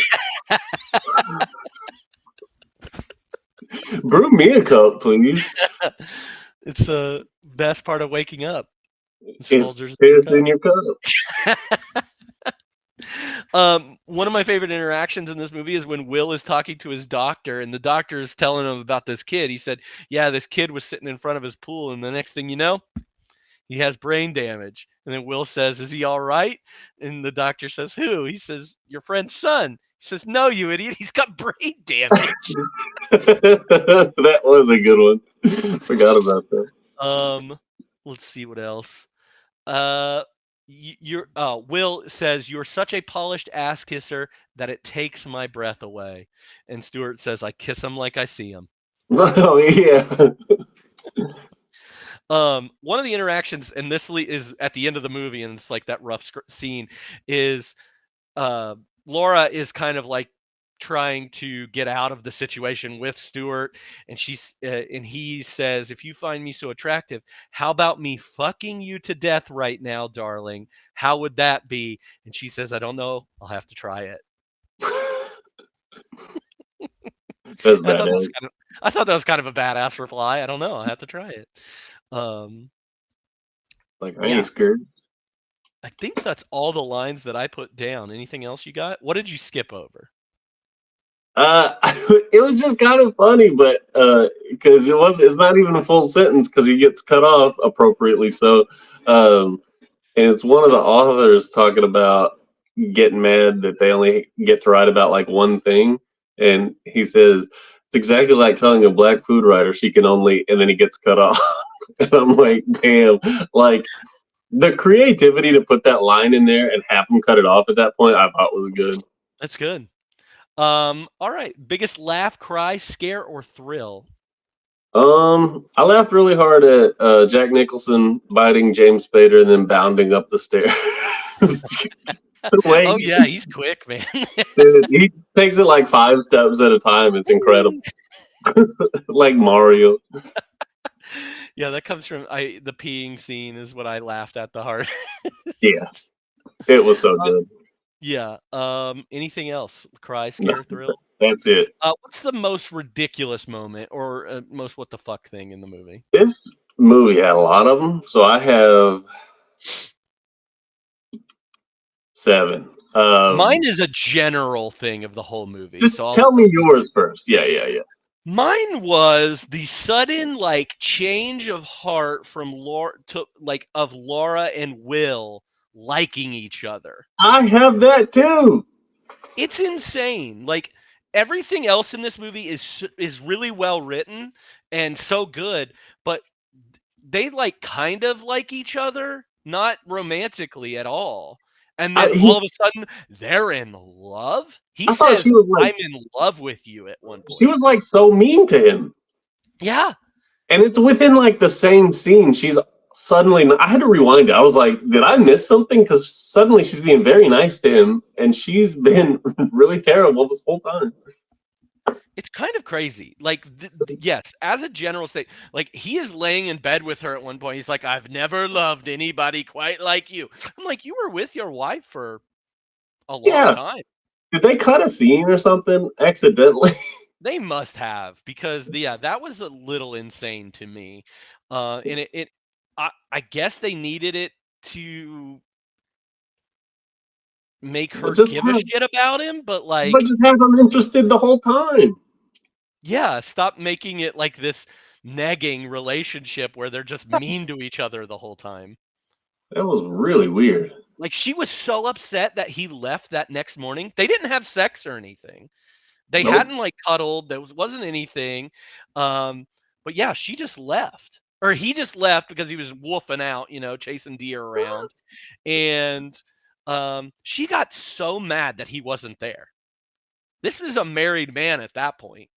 Speaker 7: Brew me a cup, please.
Speaker 6: It's the best part of waking up.
Speaker 7: It's in your cup.
Speaker 6: One of my favorite interactions in this movie is when Will is talking to his doctor, and the doctor is telling him about this kid. He said, "Yeah, this kid was sitting in front of his pool, and the next thing you know, he has brain damage." And then Will says, "Is he all right?" And the doctor says, "Who?" He says, "Your friend's son." He says, "No, you idiot. He's got brain damage."
Speaker 7: That was a good one. Forgot about that.
Speaker 6: Let's see what else. Will says, "You're such a polished ass kisser that it takes my breath away." And Stewart says, "I kiss him like I see him."
Speaker 7: Oh yeah.
Speaker 6: One of the interactions, and this is at the end of the movie, and it's like that rough scene, is Laura is kind of like trying to get out of the situation with Stewart, and he says, "If you find me so attractive, how about me fucking you to death right now, darling? How would that be?" And she says, "I don't know. I'll have to try it." I thought that was kind of a badass reply. I don't know. I have to try it.
Speaker 7: Like, I ain't scared.
Speaker 6: I think that's all the lines that I put down. Anything else you got? What did you skip over?
Speaker 7: It was just kind of funny, but because it's not even a full sentence because he gets cut off appropriately. So, and it's one of the authors talking about getting mad that they only get to write about like one thing, and he says it's exactly like telling a black food writer she can only, and then he gets cut off. And I'm like, damn, like the creativity to put that line in there and have him cut it off at that point, I thought was good.
Speaker 6: That's good. All right. Biggest laugh, cry, scare, or thrill?
Speaker 7: I laughed really hard at Jack Nicholson biting James Spader and then bounding up the stairs.
Speaker 6: Oh yeah, he's quick, man.
Speaker 7: Dude, he takes it like 5 steps at a time. It's incredible. Like Mario.
Speaker 6: Yeah, that comes from the peeing scene is what I laughed at the hardest.
Speaker 7: Yeah, it was so good.
Speaker 6: Yeah. Anything else? Cry, scare, thrill?
Speaker 7: That's it.
Speaker 6: What's the most ridiculous moment or most what the fuck thing in the movie?
Speaker 7: This movie had a lot of them, so I have 7.
Speaker 6: Mine is a general thing of the whole movie.
Speaker 7: Just
Speaker 6: so
Speaker 7: tell me yours first. Yeah.
Speaker 6: Mine was the sudden like change of heart from Laura of Laura and Will liking each other.
Speaker 7: I have that too.
Speaker 6: It's insane. Like everything else in this movie is really well written and so good, but they like kind of like each other, not romantically at all. And then all of a sudden, they're in love. He says, "I'm in love with you" at one point.
Speaker 7: She was like so mean to him.
Speaker 6: Yeah.
Speaker 7: And it's within like the same scene. She's suddenly, I had to rewind it. I was like, did I miss something? Because suddenly she's being very nice to him, and she's been really terrible this whole time.
Speaker 6: It's kind of crazy. Like, yes, as a general state, like he is laying in bed with her at one point. He's like, I've never loved anybody quite like you. I'm like, you were with your wife for a long time.
Speaker 7: Did they cut a scene or something accidentally?
Speaker 6: They must have, because that was a little insane to me. And I guess they needed it to make her give a shit about him, but
Speaker 7: just have him interested the whole time.
Speaker 6: Yeah, stop making it like this nagging relationship where they're just mean to each other the whole time.
Speaker 7: That was really weird.
Speaker 6: Like, she was so upset that he left that next morning. They didn't have sex or anything. They hadn't like cuddled. There wasn't anything. But yeah, she just left. Or he just left because he was wolfing out, chasing deer around. And she got so mad that he wasn't there. This was a married man at that point.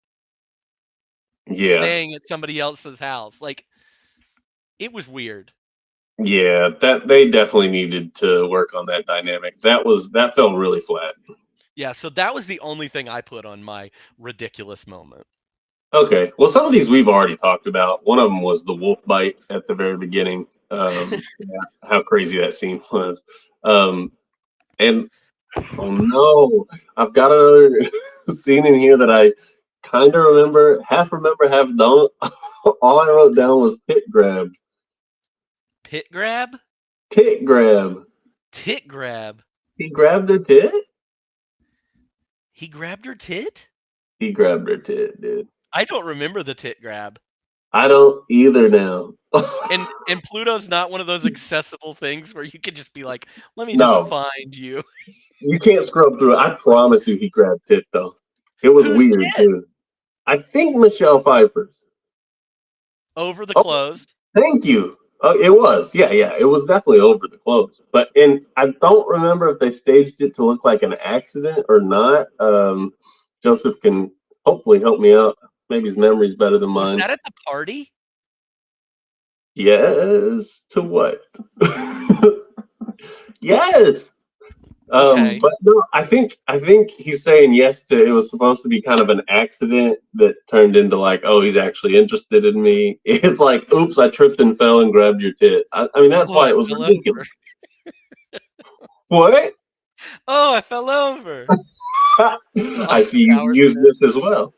Speaker 7: Yeah.
Speaker 6: Staying at somebody else's house. Like, it was weird.
Speaker 7: Yeah, that they definitely needed to work on that dynamic. That felt really flat.
Speaker 6: Yeah, so that was the only thing I put on my ridiculous moment.
Speaker 7: Okay, well, some of these we've already talked about. One of them was the wolf bite at the very beginning. How crazy that scene was. And oh no, I've got a scene in here that I kind of remember, half don't. All I wrote down was tit grab.
Speaker 6: Pit grab?
Speaker 7: Tit grab.
Speaker 6: Tit grab.
Speaker 7: He grabbed her tit?
Speaker 6: He grabbed her tit?
Speaker 7: He grabbed her tit, dude.
Speaker 6: I don't remember the tit grab.
Speaker 7: I don't either now.
Speaker 6: and Pluto's not one of those accessible things where you could just be like, let me just find you.
Speaker 7: You can't scrub through it. I promise you he grabbed tit, though. It was weird, too. I think Michelle Pfeiffer's.
Speaker 6: Over the clothes.
Speaker 7: Thank you. It was. Yeah. It was definitely over the clothes. And I don't remember if they staged it to look like an accident or not. Joseph can hopefully help me out. Maybe his memory's better than mine.
Speaker 6: Was that at the party?
Speaker 7: Yes. To what? Yes.
Speaker 6: Okay.
Speaker 7: But no, I think he's saying yes to it was supposed to be kind of an accident that turned into like, oh, he's actually interested in me. It's like, oops, I tripped and fell and grabbed your tit. I mean, that's why it was ridiculous. What?
Speaker 6: Oh, I fell over.
Speaker 7: I see you use this as well.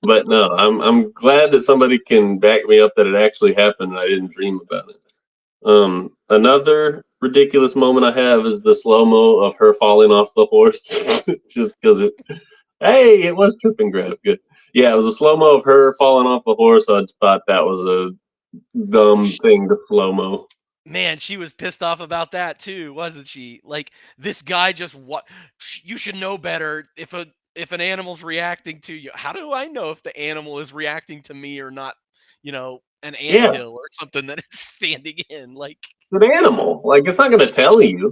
Speaker 7: But no, I'm glad that somebody can back me up that it actually happened and I didn't dream about it. Another ridiculous moment I have is the slow-mo of her falling off the horse. Just because it was trip and grab. Good. Yeah, it was a slow-mo of her falling off the horse. I just thought that was a dumb thing to slow-mo.
Speaker 6: Man, she was pissed off about that too, wasn't she? Like, this guy you should know better if an animal's reacting to you. How do I know if the animal is reacting to me or not, an anthill or something that is standing in? Like,
Speaker 7: an animal. Like, it's not gonna tell you.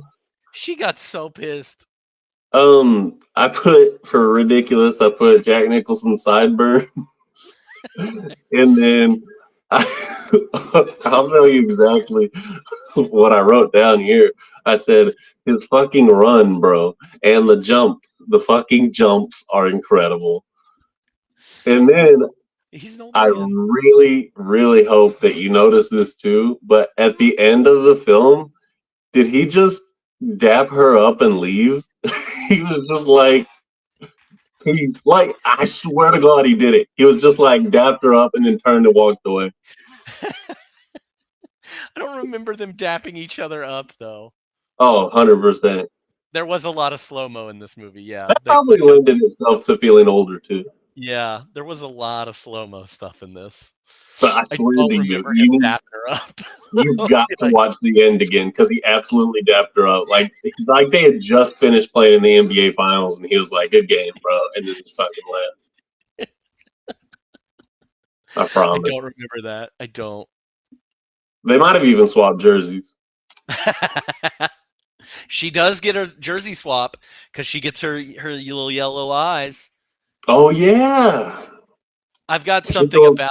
Speaker 6: She got so pissed.
Speaker 7: I put for ridiculous, I put Jack Nicholson sideburns. And then I'll tell you exactly what I wrote down here. I said his fucking run, bro, and the fucking jumps are incredible. And then I really, really hope that you notice this too. But at the end of the film, did he just dap her up and leave? He was just like, I swear to God, he did it. He was just like dapped her up and then turned and walked away.
Speaker 6: I don't remember them dapping each other up though.
Speaker 7: Oh, 100%.
Speaker 6: There was a lot of slow-mo in this movie, yeah.
Speaker 7: That probably lended itself to feeling older too.
Speaker 6: Yeah, there was a lot of slow-mo stuff in this.
Speaker 7: But I swear to you,
Speaker 6: dapping her up.
Speaker 7: You've got to watch the end again because he absolutely dapped her up. Like they had just finished playing in the NBA Finals, and he was like, "Good game, bro," and then just fucking laughed. I promise.
Speaker 6: I don't remember that. I don't.
Speaker 7: They might have even swapped jerseys.
Speaker 6: She does get her jersey swap because she gets her little yellow eyes.
Speaker 7: Oh yeah.
Speaker 6: I've got something about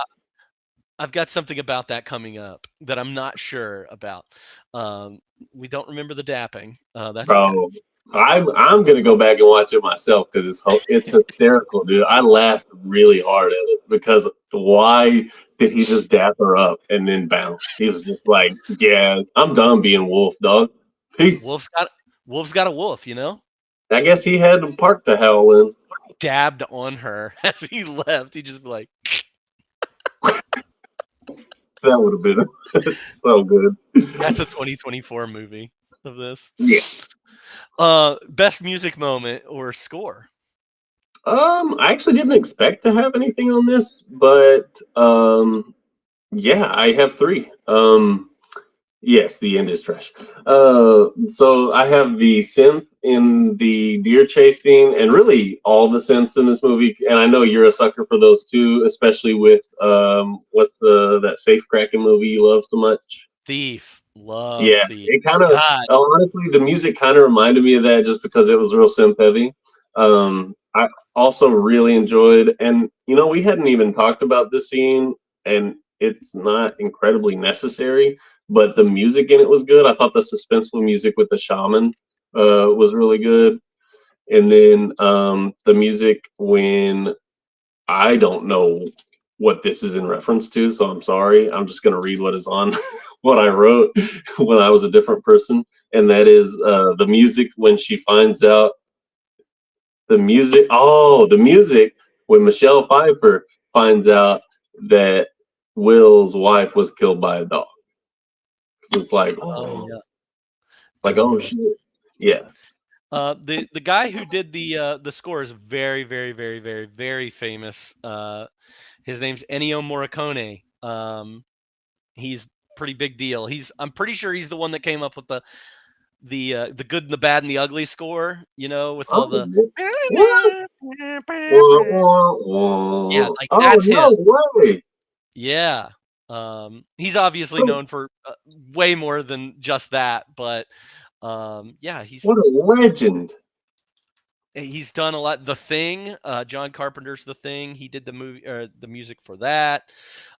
Speaker 6: I've got something about that coming up that I'm not sure about. We don't remember the dapping. That's okay.
Speaker 7: Bro, I'm gonna go back and watch it myself because it's hysterical, dude. I laughed really hard at it because why did he just dap her up and then bounce? He was just like, "Yeah, I'm done being Wolf, dog. Peace."
Speaker 6: Wolf's got a wolf, you know.
Speaker 7: I guess he had to park the howl in.
Speaker 6: Dabbed on her as he left. He just be like,
Speaker 7: That would have been so good.
Speaker 6: that's a 2024 movie of this.
Speaker 7: Yeah.
Speaker 6: Best music moment or score?
Speaker 7: I actually didn't expect to have anything on this, but yeah, I have three. Yes, the end is trash. So I have the synth in the deer chase scene, and really all the synths in this movie. And I know you're a sucker for those too, especially with what's that safe cracking movie you love so much?
Speaker 6: Thief. Love
Speaker 7: Yeah,
Speaker 6: Thief.
Speaker 7: it kind of honestly the music kind of reminded me of that just because it was real synth heavy. I also really enjoyed, and we hadn't even talked about this scene, and it's not incredibly necessary, but the music in it was good. I thought the suspenseful music with the shaman was really good. And then the music when I don't know what this is in reference to, so I'm sorry. I'm just going to read what is on what I wrote when I was a different person. And that is the music when she finds out the music when Michelle Pfeiffer finds out that Will's wife was killed by a dog. It's like,
Speaker 6: Oh yeah.
Speaker 7: like, oh shit. Yeah.
Speaker 6: The guy who did the score is very, very, very, very, very famous. His name's Ennio Morricone. He's pretty big deal. I'm pretty sure he's the one that came up with the good and the bad and the ugly score, with all the yeah, like that's him.
Speaker 7: No way.
Speaker 6: Yeah. He's obviously known for way more than just that, but yeah,
Speaker 7: what a legend.
Speaker 6: He's done a lot. The Thing, John Carpenter's The Thing. He did the movie or the music for that.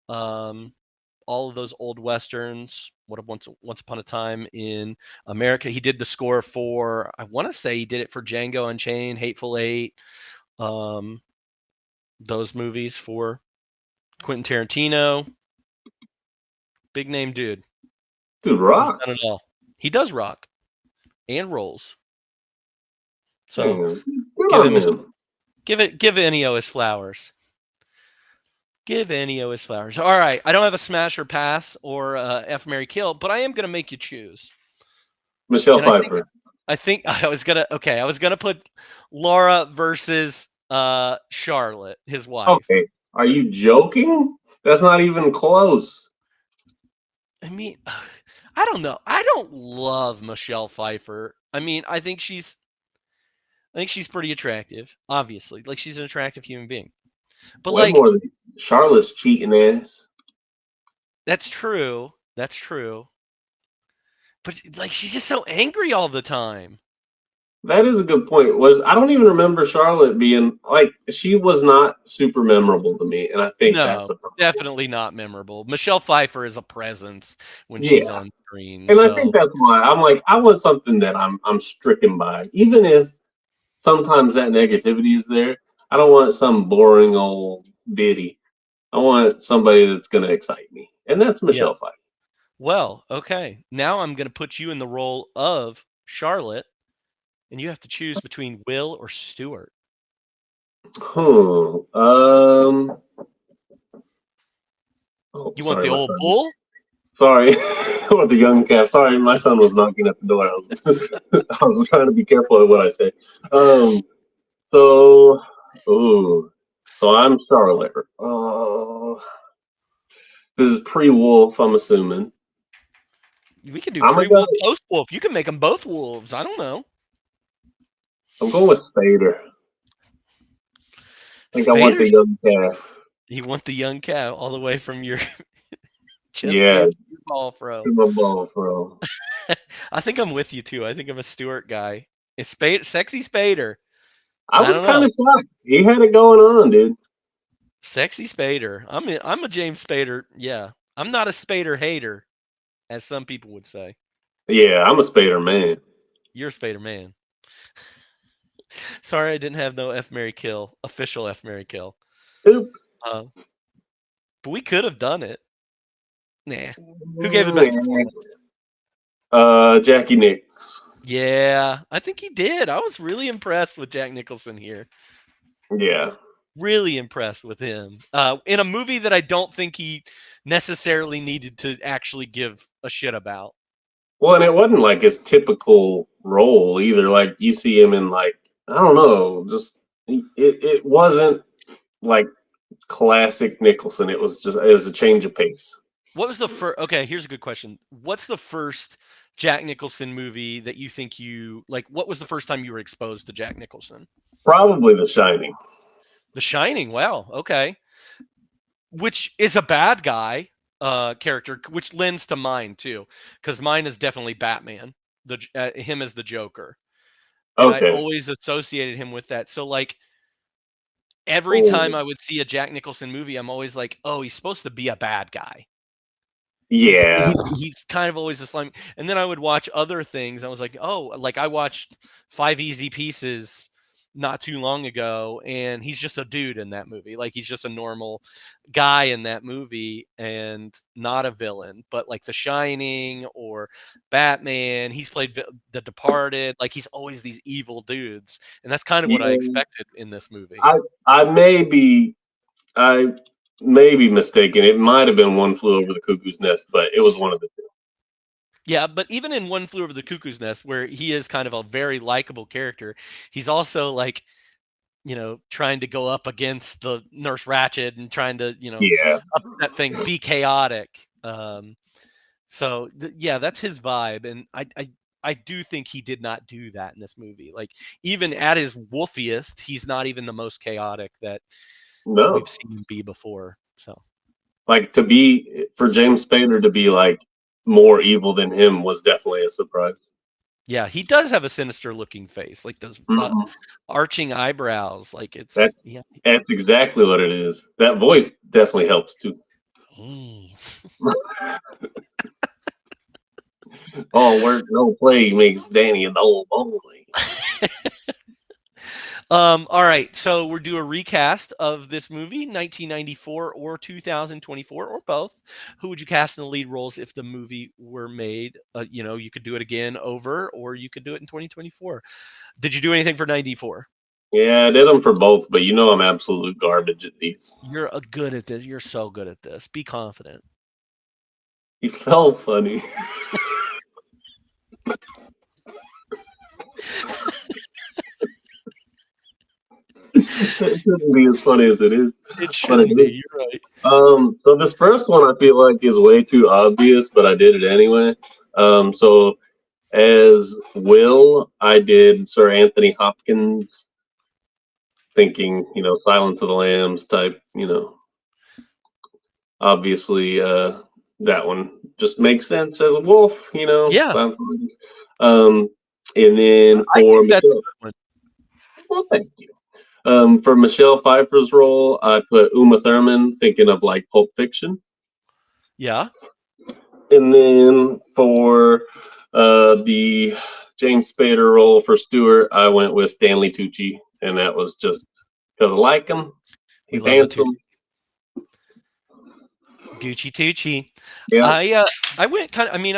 Speaker 6: All of those old westerns. What Once Upon a Time in America. He did the score for. I want to say he did it for Django Unchained, Hateful Eight. Those movies for Quentin Tarantino. Big name dude.
Speaker 7: Dude rocks.
Speaker 6: He's done it all. He does rock and rolls. So give Ennio his flowers. Give Ennio his flowers. All right, I don't have a smash or pass or F, Marry, Kill, but I am gonna make you choose.
Speaker 7: Michelle Pfeiffer.
Speaker 6: I think I was gonna put Laura versus Charlotte, his wife.
Speaker 7: Okay, are you joking? That's not even close.
Speaker 6: I mean, I don't know. I don't love Michelle Pfeiffer. I mean, I think she's pretty attractive, obviously. Like, she's an attractive human being. But
Speaker 7: way more than Charlotte's cheating ass.
Speaker 6: That's true. That's true. But like, she's just so angry all the time.
Speaker 7: That is a good point. I don't even remember Charlotte being like, she was not super memorable to me, and I think that's a problem.
Speaker 6: Definitely not memorable. Michelle Pfeiffer is a presence when she's on screen,
Speaker 7: and I think that's why I'm like, I want something that I'm stricken by, even if sometimes that negativity is there. I don't want some boring old ditty. I want somebody that's going to excite me, and that's Michelle Pfeiffer.
Speaker 6: Well, okay. Now I'm going to put you in the role of Charlotte. And you have to choose between Will or Stuart.
Speaker 7: You
Speaker 6: want the old bull?
Speaker 7: Sorry. Or the young calf. Sorry, my son was knocking at the door. I was trying to be careful of what I say. So I'm Charlotte. This is pre-wolf, I'm assuming.
Speaker 6: We can do pre-wolf, post-wolf. You can make them both wolves. I don't know.
Speaker 7: I'm going with Spader. I want the young calf.
Speaker 6: You want the young calf all the way from your ball throw.
Speaker 7: To my ball throw.
Speaker 6: I think I'm with you too. I think I'm a Stuart guy. It's Sexy Spader.
Speaker 7: I was kind of shocked. He had it going on, dude.
Speaker 6: Sexy Spader. I'm a James Spader. Yeah, I'm not a Spader hater, as some people would say.
Speaker 7: Yeah, I'm a Spader man.
Speaker 6: You're a Spader man. Sorry, I didn't have no F Mary Kill, official F Mary Kill.
Speaker 7: Oop.
Speaker 6: But we could have done it. Nah. Who gave the best performance?
Speaker 7: Jackie Nix.
Speaker 6: Yeah, I think he did. I was really impressed with Jack Nicholson here.
Speaker 7: Yeah.
Speaker 6: Really impressed with him. In a movie that I don't think he necessarily needed to actually give a shit about.
Speaker 7: Well, and it wasn't like his typical role either. Like you see him in like, I don't know, just it wasn't like classic Nicholson. It was a change of pace.
Speaker 6: What was the first? Okay, here's a good question. What's the first Jack Nicholson movie that you think you like? What was the first time you were exposed to Jack Nicholson?
Speaker 7: Probably The Shining.
Speaker 6: The Shining. Wow. Okay. Which is a bad guy character, which lends to mine too, because mine is definitely Batman. Him as the Joker. And
Speaker 7: Okay.
Speaker 6: I always associated him with that. So like every time I would see a Jack Nicholson movie, I'm always like, oh, he's supposed to be a bad guy.
Speaker 7: Yeah.
Speaker 6: He's kind of always a slime. And then I would watch other things. I was like, oh, like I watched 5 Easy Pieces not too long ago, and he's just a dude in that movie. Like he's just a normal guy in that movie and not a villain. But like The Shining or Batman, he's played The Departed. Like he's always these evil dudes, and that's kind of what I expected in this movie.
Speaker 7: I may be mistaken. It might have been One Flew Over the Cuckoo's Nest, but it was one of the two.
Speaker 6: Yeah, but even in One Flew Over the Cuckoo's Nest, where he is kind of a very likable character, he's also like, trying to go up against the Nurse Ratched and trying to, upset things, be chaotic. So that's his vibe, and I do think he did not do that in this movie. Like even at his wolfiest, he's not even the most chaotic that we've seen him be before. So, like
Speaker 7: for James Spader to be like more evil than him was definitely a surprise.
Speaker 6: Yeah, he does have a sinister looking face, like those arching eyebrows. Like
Speaker 7: that's exactly what it is. That voice definitely helps too. Oh, work no play makes Danny a dull boy.
Speaker 6: All right, so we'll do a recast of this movie, 1994 or 2024 or both. Who would you cast in the lead roles if the movie were made? You could do it again over, or you could do it in 2024. Did you do anything for 94?
Speaker 7: Yeah, I did them for both, but I'm absolute garbage at these.
Speaker 6: You're good at this. You're so good at this. Be confident.
Speaker 7: You felt funny. It shouldn't be as funny as it is.
Speaker 6: It shouldn't be. You're right.
Speaker 7: So this first one I feel like is way too obvious, but I did it anyway. So as Will, I did Sir Anthony Hopkins, thinking, Silence of the Lambs type, Obviously, that one just makes sense as a wolf,
Speaker 6: Yeah.
Speaker 7: And then for Michelle, well, thank you. For Michelle Pfeiffer's role, I put Uma Thurman, thinking of like Pulp Fiction.
Speaker 6: Yeah.
Speaker 7: And then for the James Spader role for Stewart, I went with Stanley Tucci, and that was just because I like him. He's handsome.
Speaker 6: Gucci Tucci.
Speaker 7: Yeah.
Speaker 6: I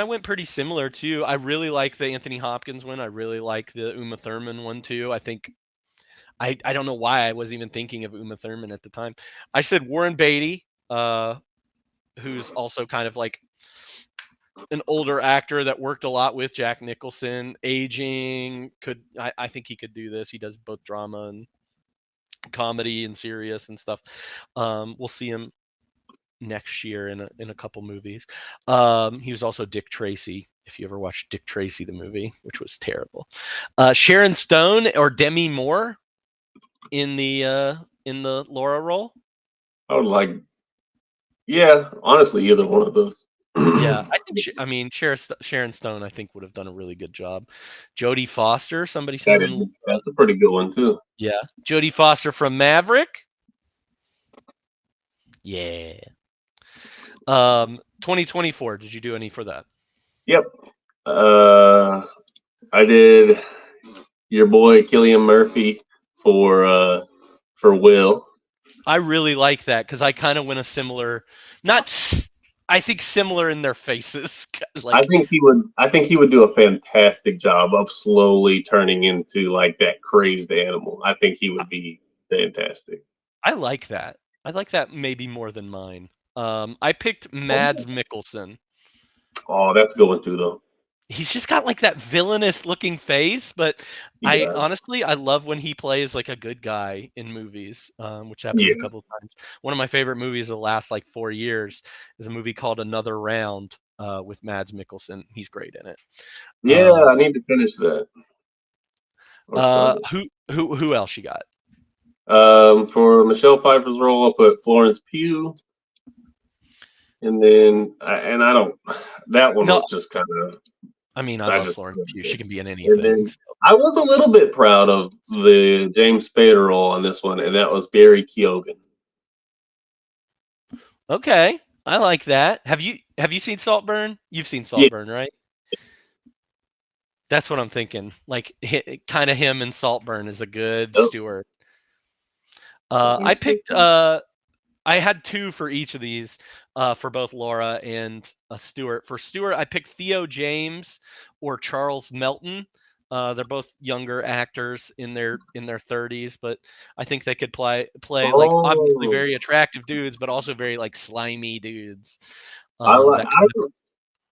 Speaker 6: went pretty similar too. I really like the Anthony Hopkins one. I really like the Uma Thurman one too. I think I don't know why I was even thinking of Uma Thurman at the time. I said Warren Beatty, who's also kind of like an older actor that worked a lot with Jack Nicholson. Aging, I think he could do this. He does both drama and comedy and serious and stuff. We'll see him next year in a couple movies. He was also Dick Tracy, if you ever watched Dick Tracy the movie, which was terrible. Sharon Stone or Demi Moore in the Laura role.
Speaker 7: I would like, honestly, either one of those.
Speaker 6: Yeah, I think Sharon Stone I think would have done a really good job. Jodie Foster, somebody says
Speaker 7: that's a pretty good one too.
Speaker 6: Yeah, Jodie Foster from Maverick. Yeah. 2024. Did you do any for that?
Speaker 7: Yep. I did your boy Cillian Murphy for Will.
Speaker 6: I really like that because I kind of went a similar, I think similar in their faces.
Speaker 7: I think he would do a fantastic job of slowly turning into like that crazed animal. I think he would be fantastic.
Speaker 6: I like that. I like that maybe more than mine. I picked Mads Mikkelsen.
Speaker 7: Oh, that's a good one too, though.
Speaker 6: He's just got like that villainous looking face, but I honestly love when he plays like a good guy in movies, which happens a couple of times. One of my favorite movies of the last like 4 years is a movie called Another Round with Mads Mikkelsen. He's great in it.
Speaker 7: Yeah, I need to finish that.
Speaker 6: Who else you got?
Speaker 7: For Michelle Pfeiffer's role, I put Florence Pugh. And then, that one was just kind of.
Speaker 6: I mean, I love Florence Pugh. She can be in anything.
Speaker 7: I was a little bit proud of the James Spader role on this one, and that was Barry Keoghan.
Speaker 6: Okay, I like that. Have you seen Saltburn? You've seen Saltburn, right? That's what I'm thinking. Like, kind of him and Saltburn is a good Stewart. I picked. I had 2 for each of these, for both Laura and Stewart. For Stewart, I picked Theo James or Charles Melton. They're both younger actors in their 30s, but I think they could play like obviously very attractive dudes, but also very like slimy dudes.
Speaker 7: I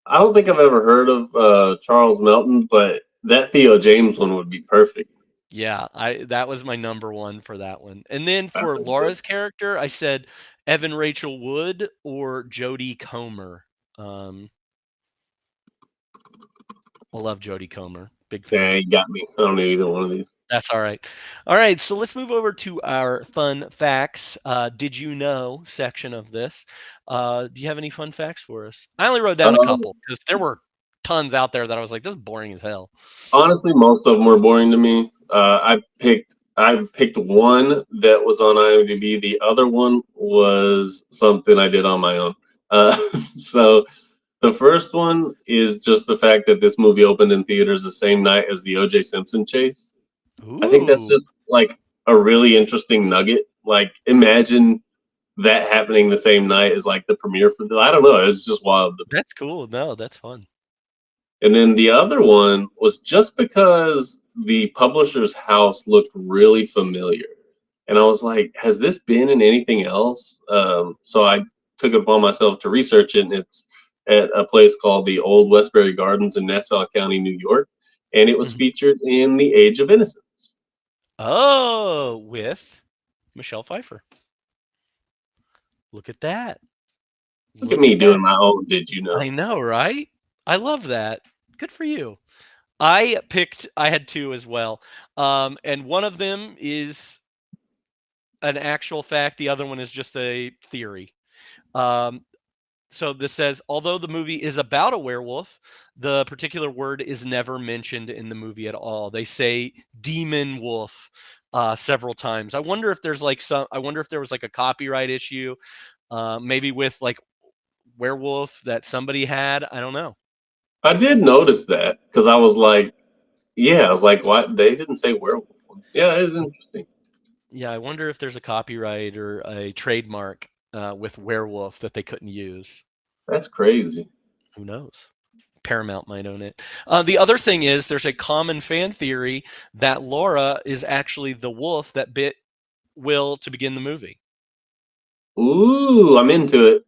Speaker 7: don't think I've ever heard of Charles Melton, but that Theo James one would be perfect.
Speaker 6: Yeah, that was my number 1 for that one. And then for Laura's character, I said Evan Rachel Wood or Jodie Comer. I love Jodie Comer. Big fan.
Speaker 7: Yeah, you got me. I don't know either one of these.
Speaker 6: That's all right. All right, so let's move over to our fun facts. Did you know section of this? Do you have any fun facts for us? I only wrote down a couple because there were tons out there that I was like, this is boring as hell.
Speaker 7: Honestly, most of them were boring to me. I picked one that was on IMDb. The other one was something I did on my own. So the first one is just the fact that this movie opened in theaters the same night as the O.J. Simpson chase. Ooh. I think that's just like a really interesting nugget. Like, imagine that happening the same night as like the premiere for I don't know. It's just wild.
Speaker 6: That's cool. No, that's fun.
Speaker 7: And then the other one was just because the publisher's house looked really familiar. And I was like, has this been in anything else? So I took it upon myself to research it. And it's at a place called the Old Westbury Gardens in Nassau County, New York. And it was featured in The Age of Innocence.
Speaker 6: Oh, with Michelle Pfeiffer. Look at that.
Speaker 7: Look at me doing my own Did You Know?
Speaker 6: I know, right? I love that. Good for you. I had 2 as well. And one of them is an actual fact. The other one is just a theory. So this says, although the movie is about a werewolf, the particular word is never mentioned in the movie at all. They say demon wolf several times. I wonder if there's like I wonder if there was like a copyright issue, maybe with like werewolf that somebody had. I don't know.
Speaker 7: I did notice that because I was like, what? They didn't say werewolf. Yeah, it is interesting.
Speaker 6: Yeah, I wonder if there's a copyright or a trademark with werewolf that they couldn't use.
Speaker 7: That's crazy.
Speaker 6: Who knows? Paramount might own it. The other thing is there's a common fan theory that Laura is actually the wolf that bit Will to begin the movie.
Speaker 7: Ooh, I'm into it.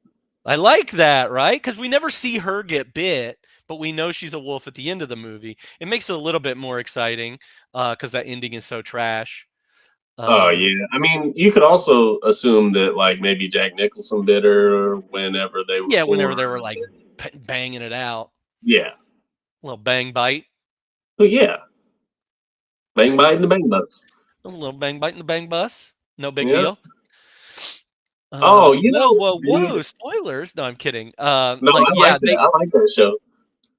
Speaker 6: I like that, right? Because we never see her get bit, but we know she's a wolf at the end of the movie. It makes it a little bit more exciting because that ending is so trash.
Speaker 7: Oh, yeah. I mean, you could also assume that, like, maybe Jack Nicholson bit her whenever they were.
Speaker 6: Yeah, whenever they were, like, banging it out.
Speaker 7: Yeah.
Speaker 6: A little bang bite.
Speaker 7: Oh, yeah. Bang bite and the bang bus.
Speaker 6: A little bang bite and the bang bus. No big deal.
Speaker 7: Whoa,
Speaker 6: spoilers. No, I'm kidding.
Speaker 7: I like that show.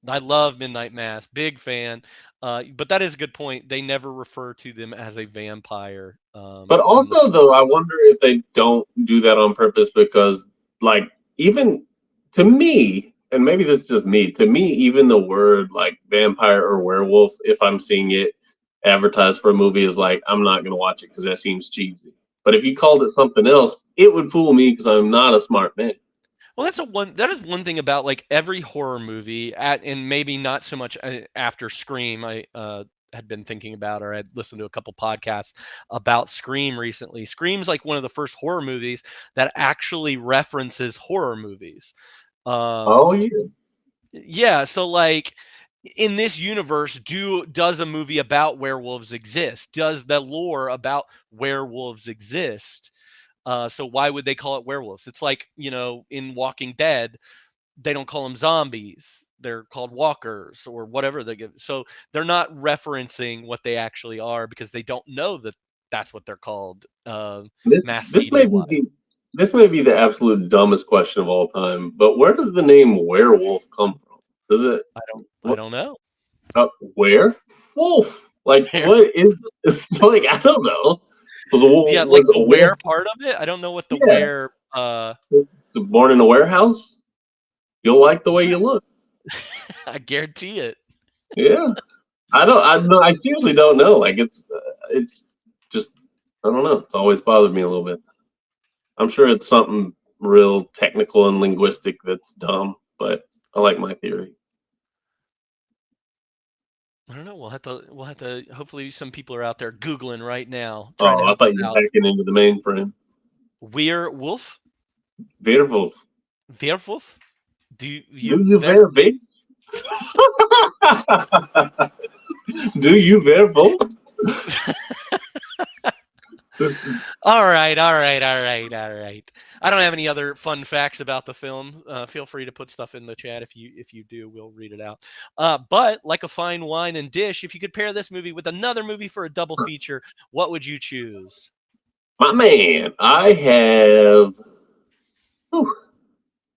Speaker 6: I love Midnight Mass. Big fan. But that is a good point. They never refer to them as a vampire
Speaker 7: But
Speaker 6: in the
Speaker 7: also, though, I wonder if they don't do that on purpose because, like, even to me, and maybe this is just me, to me, even the word like vampire or werewolf, if I'm seeing it advertised for a movie, is like, I'm not going to watch it because that seems cheesy. But if you called it something else, it would fool me because I'm not a smart man.
Speaker 6: Well, that is one thing about like every horror movie and maybe not so much after Scream. I had been thinking about, or I'd listened to a couple podcasts about Scream recently. Scream's like one of the first horror movies that actually references horror movies.
Speaker 7: Oh, yeah.
Speaker 6: Yeah, so like in this universe, does a movie about werewolves exist? Does the lore about werewolves exist? So why would they call it werewolves? It's like, in Walking Dead, they don't call them zombies. They're called walkers or whatever they give. So they're not referencing what they actually are because they don't know that that's what they're called. Mass
Speaker 7: This may
Speaker 6: media wise.
Speaker 7: be this may be the absolute dumbest question of all time, but where does the name werewolf come from? Does it?
Speaker 6: I don't know.
Speaker 7: Where? Wolf. Like
Speaker 6: Where?
Speaker 7: what is? Like I don't know.
Speaker 6: Yeah,
Speaker 7: Was
Speaker 6: like the
Speaker 7: a
Speaker 6: where part of it. I don't know what the
Speaker 7: Yeah.
Speaker 6: where.
Speaker 7: born in a warehouse? You'll like the way you look.
Speaker 6: I guarantee it.
Speaker 7: Yeah. I don't. I know. I seriously don't know. Like it's just. I don't know. It's always bothered me a little bit. I'm sure it's something real technical and linguistic that's dumb, but I like my theory.
Speaker 6: I don't know. We'll have to. Hopefully, some people are out there googling right now, trying to
Speaker 7: Oh, I
Speaker 6: help
Speaker 7: thought
Speaker 6: us
Speaker 7: you
Speaker 6: out.
Speaker 7: were hacking into the mainframe.
Speaker 6: Werewolf.
Speaker 7: Werewolf.
Speaker 6: Werewolf.
Speaker 7: Do you werewolf? Do you werewolf?
Speaker 6: All right. I don't have any other fun facts about the film. Feel free to put stuff in the chat if you do. We'll read it out. But like a fine wine and dish, if you could pair this movie with another movie for a double feature, what would you choose?
Speaker 7: My man, I have. Whew,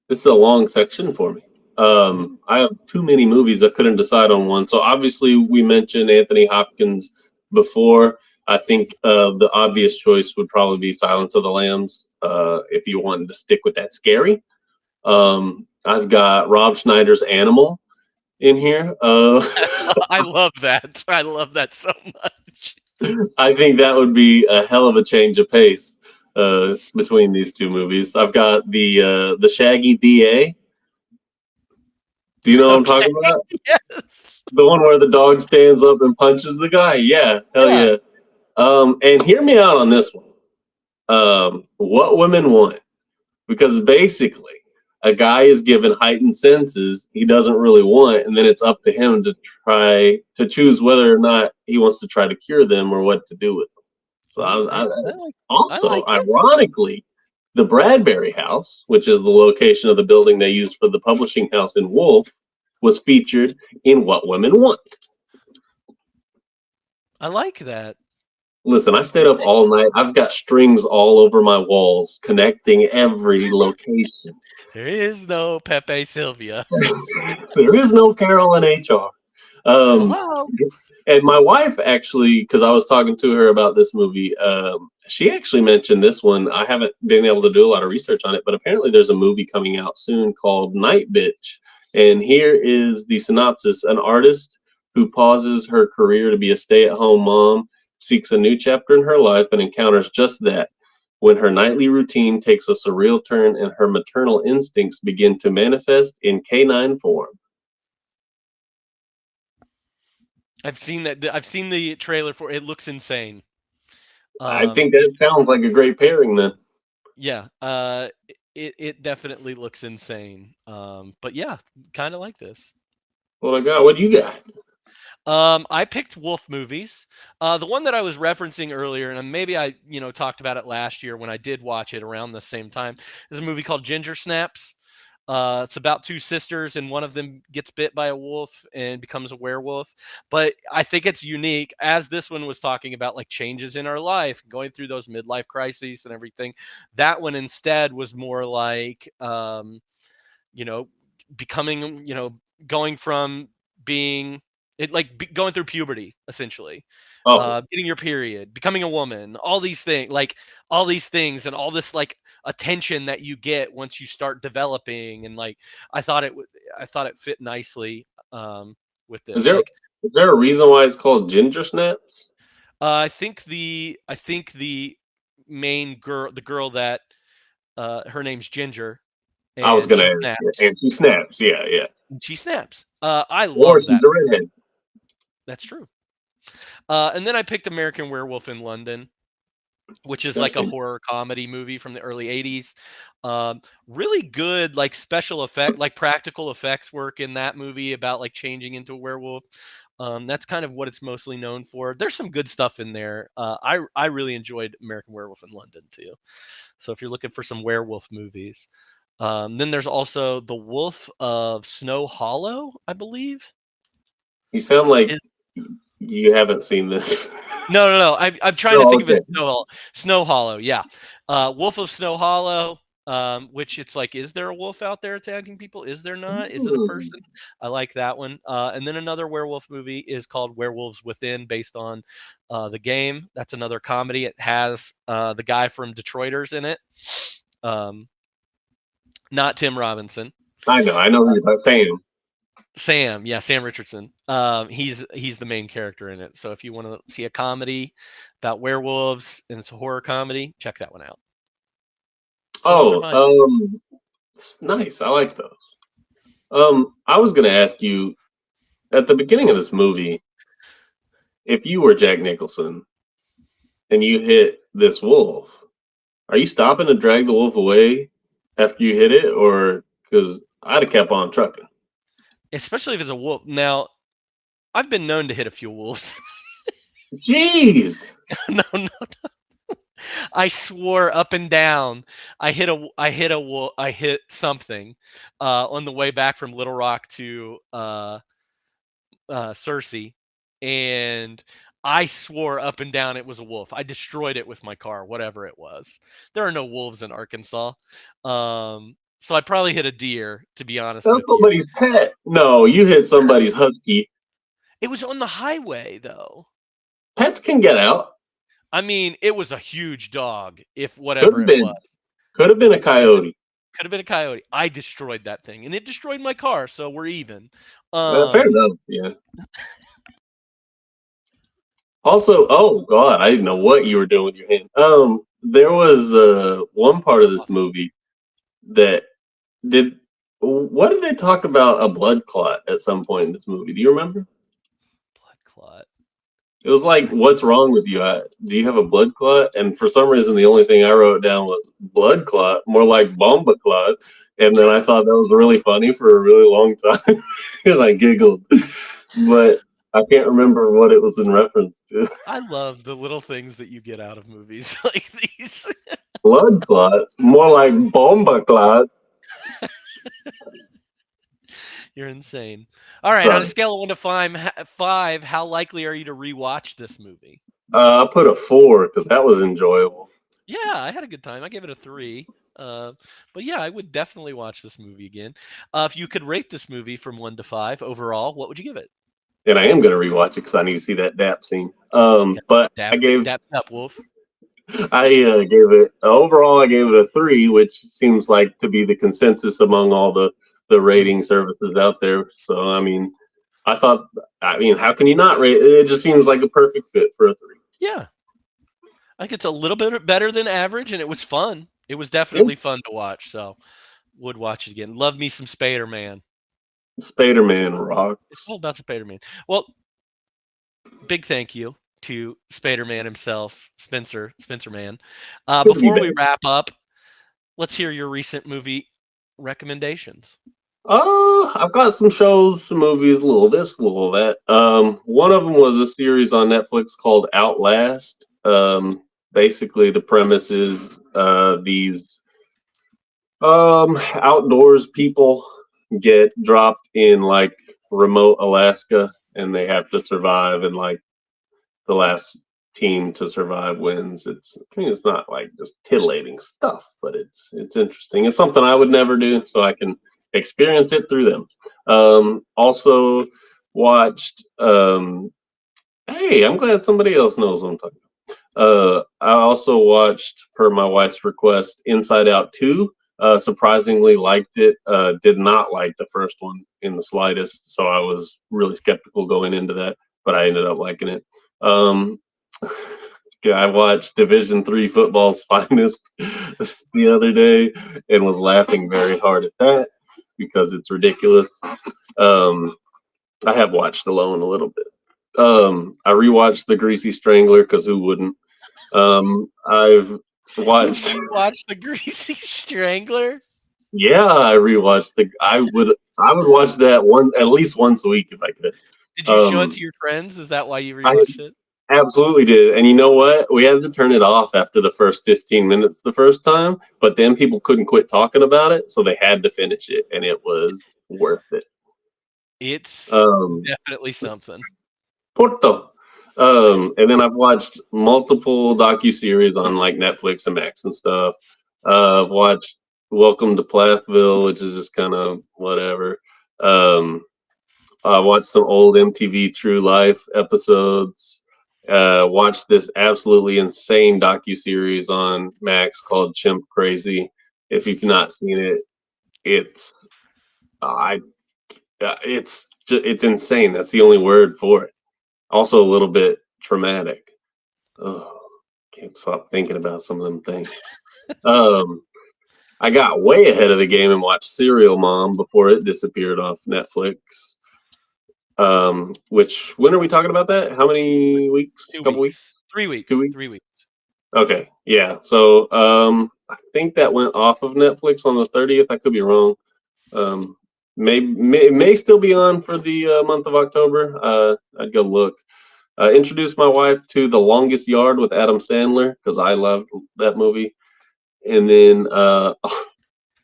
Speaker 7: this is a long section for me. I have too many movies. I couldn't decide on one. So obviously, we mentioned Anthony Hopkins before. I think the obvious choice would probably be Silence of the Lambs. If you wanted to stick with that scary, I've got Rob Schneider's Animal in here.
Speaker 6: I love that. I love that so much.
Speaker 7: I think that would be a hell of a change of pace between these two movies. I've got the Shaggy DA. Do you know what I'm talking about?
Speaker 6: Yes.
Speaker 7: The one where the dog stands up and punches the guy. Yeah, hell yeah. And hear me out on this one. What women want, because basically a guy is given heightened senses he doesn't really want, and then it's up to him to try to choose whether or not he wants to try to cure them or what to do with them. So also, ironically, the Bradbury House, which is the location of the building they used for the publishing house in Wolf, was featured in What Women Want.
Speaker 6: I like that.
Speaker 7: Listen, I stayed up all night. I've got strings all over my walls connecting every location.
Speaker 6: There is no Pepe Sylvia.
Speaker 7: There is no Carol in HR.
Speaker 6: Hello.
Speaker 7: And my wife actually, because I was talking to her about this movie, she actually mentioned this one. I haven't been able to do a lot of research on it, but apparently there's a movie coming out soon called Night Bitch. And here is the synopsis. An artist who pauses her career to be a stay-at-home mom seeks a new chapter in her life and encounters just that when her nightly routine takes a surreal turn and her maternal instincts begin to manifest in canine form.
Speaker 6: I've seen that. I've seen the trailer for it. It looks insane.
Speaker 7: I think that sounds like a great pairing then.
Speaker 6: Yeah. It definitely looks insane. But yeah, kind of like this.
Speaker 7: What I got? What do you got?
Speaker 6: I picked wolf movies. The one that I was referencing earlier, and maybe I, talked about it last year when I did watch it around the same time, is a movie called Ginger Snaps. It's about two sisters, and one of them gets bit by a wolf and becomes a werewolf. But I think it's unique, as this one was talking about, like changes in our life, going through those midlife crises and everything. That one instead was more like, becoming, going from being going through puberty essentially, getting your period, becoming a woman, all these things, and all this like attention that you get once you start developing, and like I thought it fit nicely with this.
Speaker 7: Is there a reason why it's called Ginger Snaps?
Speaker 6: I think the main girl, the girl that her name's Ginger.
Speaker 7: I was gonna ask, and she snaps. Yeah.
Speaker 6: She snaps. I love that.
Speaker 7: The redhead.
Speaker 6: That's true. And then I picked American Werewolf in London, which is like a horror comedy movie from the early 80s. Really good, like special effect, like practical effects work in that movie about like changing into a werewolf. That's kind of what it's mostly known for. There's some good stuff in there. I really enjoyed American Werewolf in London too. So if you're looking for some werewolf movies, then there's also The Wolf of Snow Hollow, I believe.
Speaker 7: You sound like you haven't seen this.
Speaker 6: No. I'm trying to think of it. Snow Hollow. Yeah. Wolf of Snow Hollow, which it's like, is there a wolf out there attacking people? Is there not? Is it a person? I like that one. And then another werewolf movie is called Werewolves Within, based on the game. That's another comedy. It has the guy from Detroiters in it. Not Tim Robinson.
Speaker 7: I know who you're saying.
Speaker 6: Sam Richardson. He's the main character in it. So if you want to see a comedy about werewolves and it's a horror comedy, check that one out.
Speaker 7: It's nice. I like those. I was gonna ask you at the beginning of this movie, if you were Jack Nicholson and you hit this wolf, are you stopping to drag the wolf away after you hit it, or because I'd have kept on trucking?
Speaker 6: Especially if it's a wolf. Now, I've been known to hit a few wolves.
Speaker 7: Jeez.
Speaker 6: No. I swore up and down. I hit something on the way back from Little Rock to Cersei, and I swore up and down it was a wolf. I destroyed it with my car, whatever it was. There are no wolves in Arkansas. So I probably hit a deer, to be honest with you.
Speaker 7: Somebody's pet. No, you hit somebody's husky.
Speaker 6: It was on the highway, though.
Speaker 7: Pets can get out.
Speaker 6: I mean, it was a huge dog, if whatever it was.
Speaker 7: Could have been a coyote.
Speaker 6: Could have been a coyote. I destroyed that thing, and it destroyed my car, so we're even.
Speaker 7: Fair enough, yeah. Also, oh God, I didn't know what you were doing with your hand. There was one part of this movie that what did they talk about a blood clot at some point in this movie? Do you remember?
Speaker 6: Blood clot.
Speaker 7: It was like, what's wrong with you? Do you have a blood clot? And for some reason, the only thing I wrote down was blood clot, more like bomba clot. And then I thought that was really funny for a really long time. And I giggled. But I can't remember what it was in reference to.
Speaker 6: I love the little things that you get out of movies like these.
Speaker 7: Blood clot, more like bomba clot.
Speaker 6: You're insane. All right, on a scale of 1 to 5, how likely are you to rewatch this movie?
Speaker 7: I put a 4 because that was enjoyable.
Speaker 6: Yeah, I had a good time. I gave it a 3. But yeah, I would definitely watch this movie again. If you could rate this movie from 1 to 5 overall, what would you give it?
Speaker 7: And I am going to rewatch it because I need to see that DAP scene. But I gave
Speaker 6: DAP up, Wolf.
Speaker 7: I gave it overall. I gave it a 3, which seems like to be the consensus among all the rating services out there. So I mean, how can you not rate it? It just seems like a perfect fit for a 3.
Speaker 6: Yeah, I think it's a little bit better than average, and it was fun. It was definitely fun to watch. So would watch it again. Love me some Spider-Man.
Speaker 7: Spider-Man rocks.
Speaker 6: It's all about Spider-Man. Well, big thank you to Spider-Man himself, Spencer Man. Before we wrap up, let's hear your recent movie recommendations.
Speaker 7: I've got some shows, some movies, a little this, a little that. One of them was a series on Netflix called Outlast. Basically, the premise is these outdoors people get dropped in like remote Alaska, and they have to survive, and like the last team to survive wins. It's not like just titillating stuff, but it's interesting. It's something I would never do, so I can experience it through them. Also watched Hey, I'm glad somebody else knows what I'm talking about. I also watched, per my wife's request, Inside Out 2. Surprisingly liked it. Did not like the first one in the slightest, so I was really skeptical going into that, but I ended up liking it. Yeah, I watched Division Three football's finest the other day and was laughing very hard at that because it's ridiculous. I have watched Alone a little bit. I rewatched The Greasy Strangler because who wouldn't? I've watched.
Speaker 6: You watched The Greasy Strangler?
Speaker 7: Yeah, I rewatched the. I would watch that at least once a week if I could.
Speaker 6: Did you show it to your friends? Is that why you rewatched it?
Speaker 7: Absolutely did. And you know what? We had to turn it off after the first 15 minutes the first time, but then people couldn't quit talking about it, so they had to finish it, and it was worth it.
Speaker 6: It's definitely something.
Speaker 7: Porto. And then I've watched multiple docuseries on like Netflix and Max and stuff. I've watched Welcome to Plathville, which is just kind of whatever. I watched some old MTV True Life episodes. Watched this absolutely insane docuseries on Max called Chimp Crazy. If you've not seen it, it's insane. That's the only word for it. Also a little bit traumatic. Oh, can't stop thinking about some of them things. I got way ahead of the game and watched Serial Mom before it disappeared off Netflix. Which when are we talking about that? How many weeks?
Speaker 6: 2
Speaker 7: Couple weeks?
Speaker 6: 3 weeks.
Speaker 7: 2 weeks?
Speaker 6: 3 weeks.
Speaker 7: Okay, yeah. So I think that went off of Netflix on the 30th. I could be wrong. May still be on for the month of October. I'd go look. Introduced my wife to The Longest Yard with Adam Sandler because I loved that movie. And then other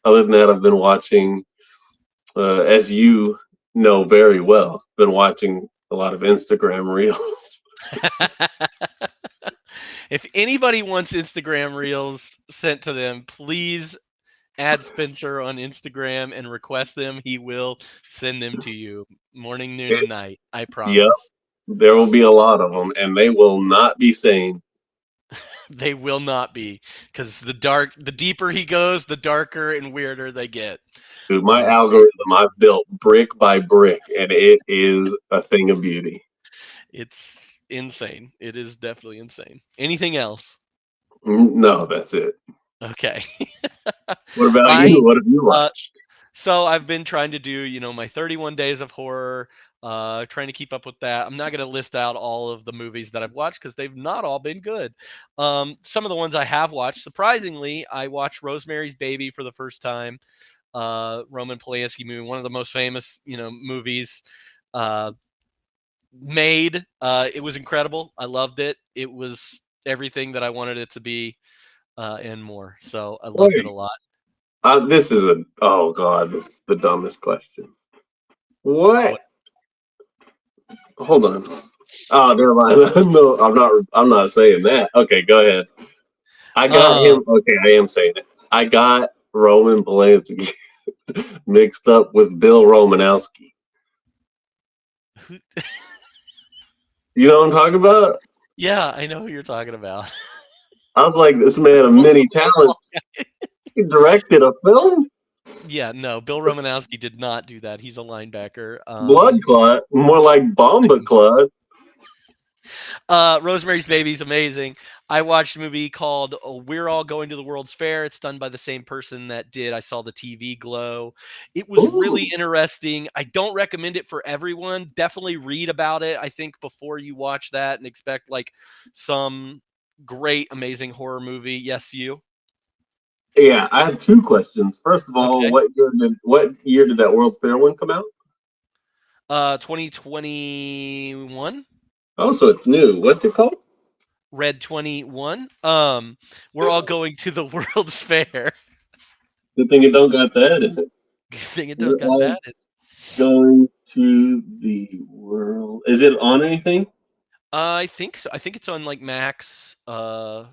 Speaker 7: than that, I've been watching, as you know very well, been watching a lot of Instagram reels.
Speaker 6: If anybody wants Instagram reels sent to them, please add Spencer on Instagram and request them. He will send them to you morning, noon, and night. I promise.
Speaker 7: Yep. There will be a lot of them, and they will not be sane.
Speaker 6: They will not be, because the deeper he goes, the darker and weirder they get.
Speaker 7: Dude, my algorithm I've built brick by brick, and it is a thing of beauty.
Speaker 6: It's insane. It is definitely insane. Anything else?
Speaker 7: No, that's it.
Speaker 6: Okay.
Speaker 7: What about you? What have you watched?
Speaker 6: So I've been trying to do, my 31 days of horror, trying to keep up with that. I'm not going to list out all of the movies that I've watched because they've not all been good. Some of the ones I have watched, surprisingly, I watched Rosemary's Baby for the first time. Roman Polanski movie, one of the most famous, movies made. It was incredible. I loved it. It was everything that I wanted it to be and more. So I loved it a lot.
Speaker 7: This is this is the dumbest question. What? Hold on. Oh, never mind. No, I'm not saying that. Okay, go ahead. I got him. Okay, I am saying it. I got Roman Polanski mixed up with Bill Romanowski. You know what I'm talking about?
Speaker 6: Yeah, I know who you're talking about.
Speaker 7: I was like, this man of many talents. He directed a film?
Speaker 6: Yeah, no, Bill Romanowski did not do that. He's a linebacker.
Speaker 7: Blood clot, more like Bomba clot.
Speaker 6: Rosemary's Baby is amazing. I watched a movie called We're All Going to the World's Fair. It's done by the same person that did I Saw the TV Glow. It was really interesting. I don't recommend it for everyone. Definitely read about it, I think, before you watch that and expect like some great, amazing horror movie. Yes, you?
Speaker 7: Yeah, I have two questions. First of all, okay. What year did that World's Fair one come out?
Speaker 6: 2021.
Speaker 7: Oh, so it's new. What's it called?
Speaker 6: Red 21. We're all going to the World's Fair.
Speaker 7: Good thing it don't got that in it.
Speaker 6: Good thing it don't got that in it.
Speaker 7: Going to the world. Is it on anything?
Speaker 6: I think so. I think it's on like Max. Yeah,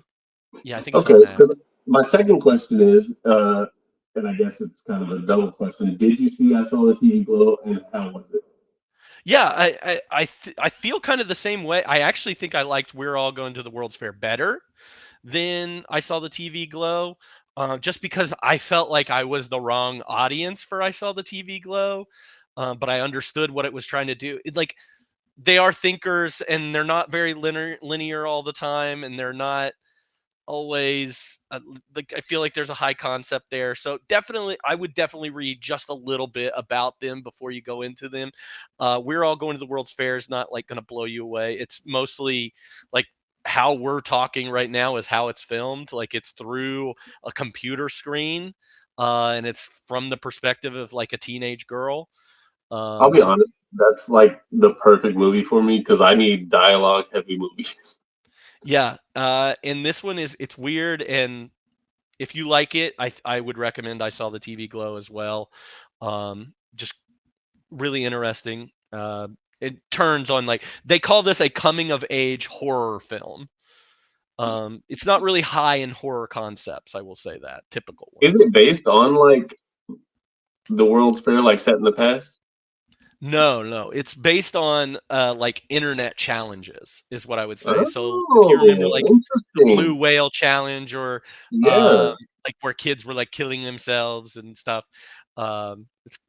Speaker 6: I think it's on Max.
Speaker 7: My second question is, and I guess it's kind of a double question. Did you see I Saw the TV Glow, and how was it?
Speaker 6: Yeah, I feel kind of the same way. I actually think I liked We're All Going to the World's Fair better than I Saw the TV Glow, just because I felt like I was the wrong audience for I Saw the TV Glow, but I understood what it was trying to do. Like, they are thinkers, and they're not very linear all the time, and they're not always like, I feel like there's a high concept there. So definitely, I would definitely read just a little bit about them before you go into them. We're All Going to the World's Fair is not like going to blow you away. It's mostly like how we're talking right now is how it's filmed. Like, it's through a computer screen, and it's from the perspective of like a teenage girl.
Speaker 7: I'll be honest, that's like the perfect movie for me because I need dialogue heavy movies.
Speaker 6: Yeah, and this one it's weird, and if you like it, I would recommend I Saw the TV Glow as well. Just really interesting. It turns on, like, they call this a coming of age horror film. It's not really high in horror concepts, I will say that. Typical ones.
Speaker 7: Is it based on like the World's Fair, like set in the past?
Speaker 6: No, it's based on like internet challenges, is what I would say. So if you remember, like, the Blue Whale Challenge, or
Speaker 7: Yeah.
Speaker 6: like where kids were like killing themselves and stuff.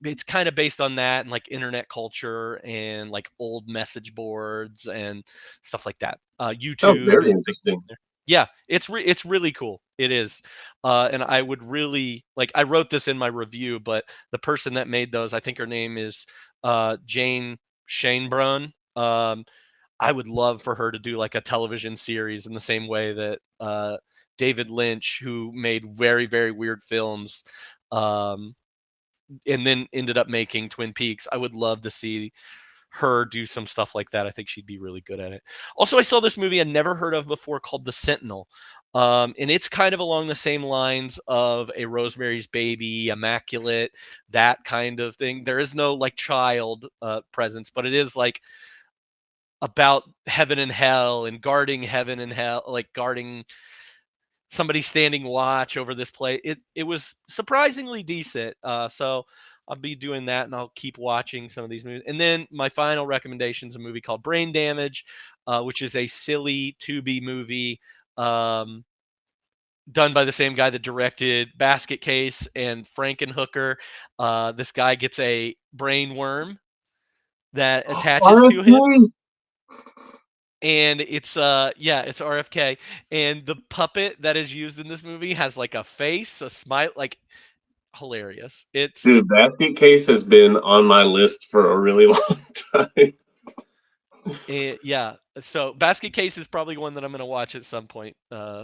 Speaker 6: It's kind of based on that, and like internet culture and like old message boards and stuff like that.
Speaker 7: Sounds
Speaker 6: YouTube
Speaker 7: very
Speaker 6: is
Speaker 7: interesting.
Speaker 6: yeah, it's really cool. It is, and I would really like. I wrote this in my review, but the person that made those, I think her name is Jane Shanebrun. I would love for her to do like a television series in the same way that David Lynch, who made very, very weird films, and then ended up making Twin Peaks. I would love to see her do some stuff like that. I think she'd be really good at it. Also, I saw this movie I'd never heard of before called The Sentinel. And it's kind of along the same lines of A Rosemary's Baby, Immaculate, that kind of thing. There is no like child presence, but it is like about heaven and hell, and guarding heaven and hell, like guarding somebody standing watch over this place. It was surprisingly decent. So I'll be doing that, and I'll keep watching some of these movies. And then my final recommendation is a movie called Brain Damage, which is a silly Tubi movie, done by the same guy that directed Basket Case and Frankenhooker. This guy gets a brain worm that attaches to him. And it's it's RFK, and the puppet that is used in this movie has like a face, a smile, like, hilarious. It's
Speaker 7: Dude, Basket Case has been on my list for a really long time.
Speaker 6: yeah. So Basket Case is probably one that I'm going to watch at some point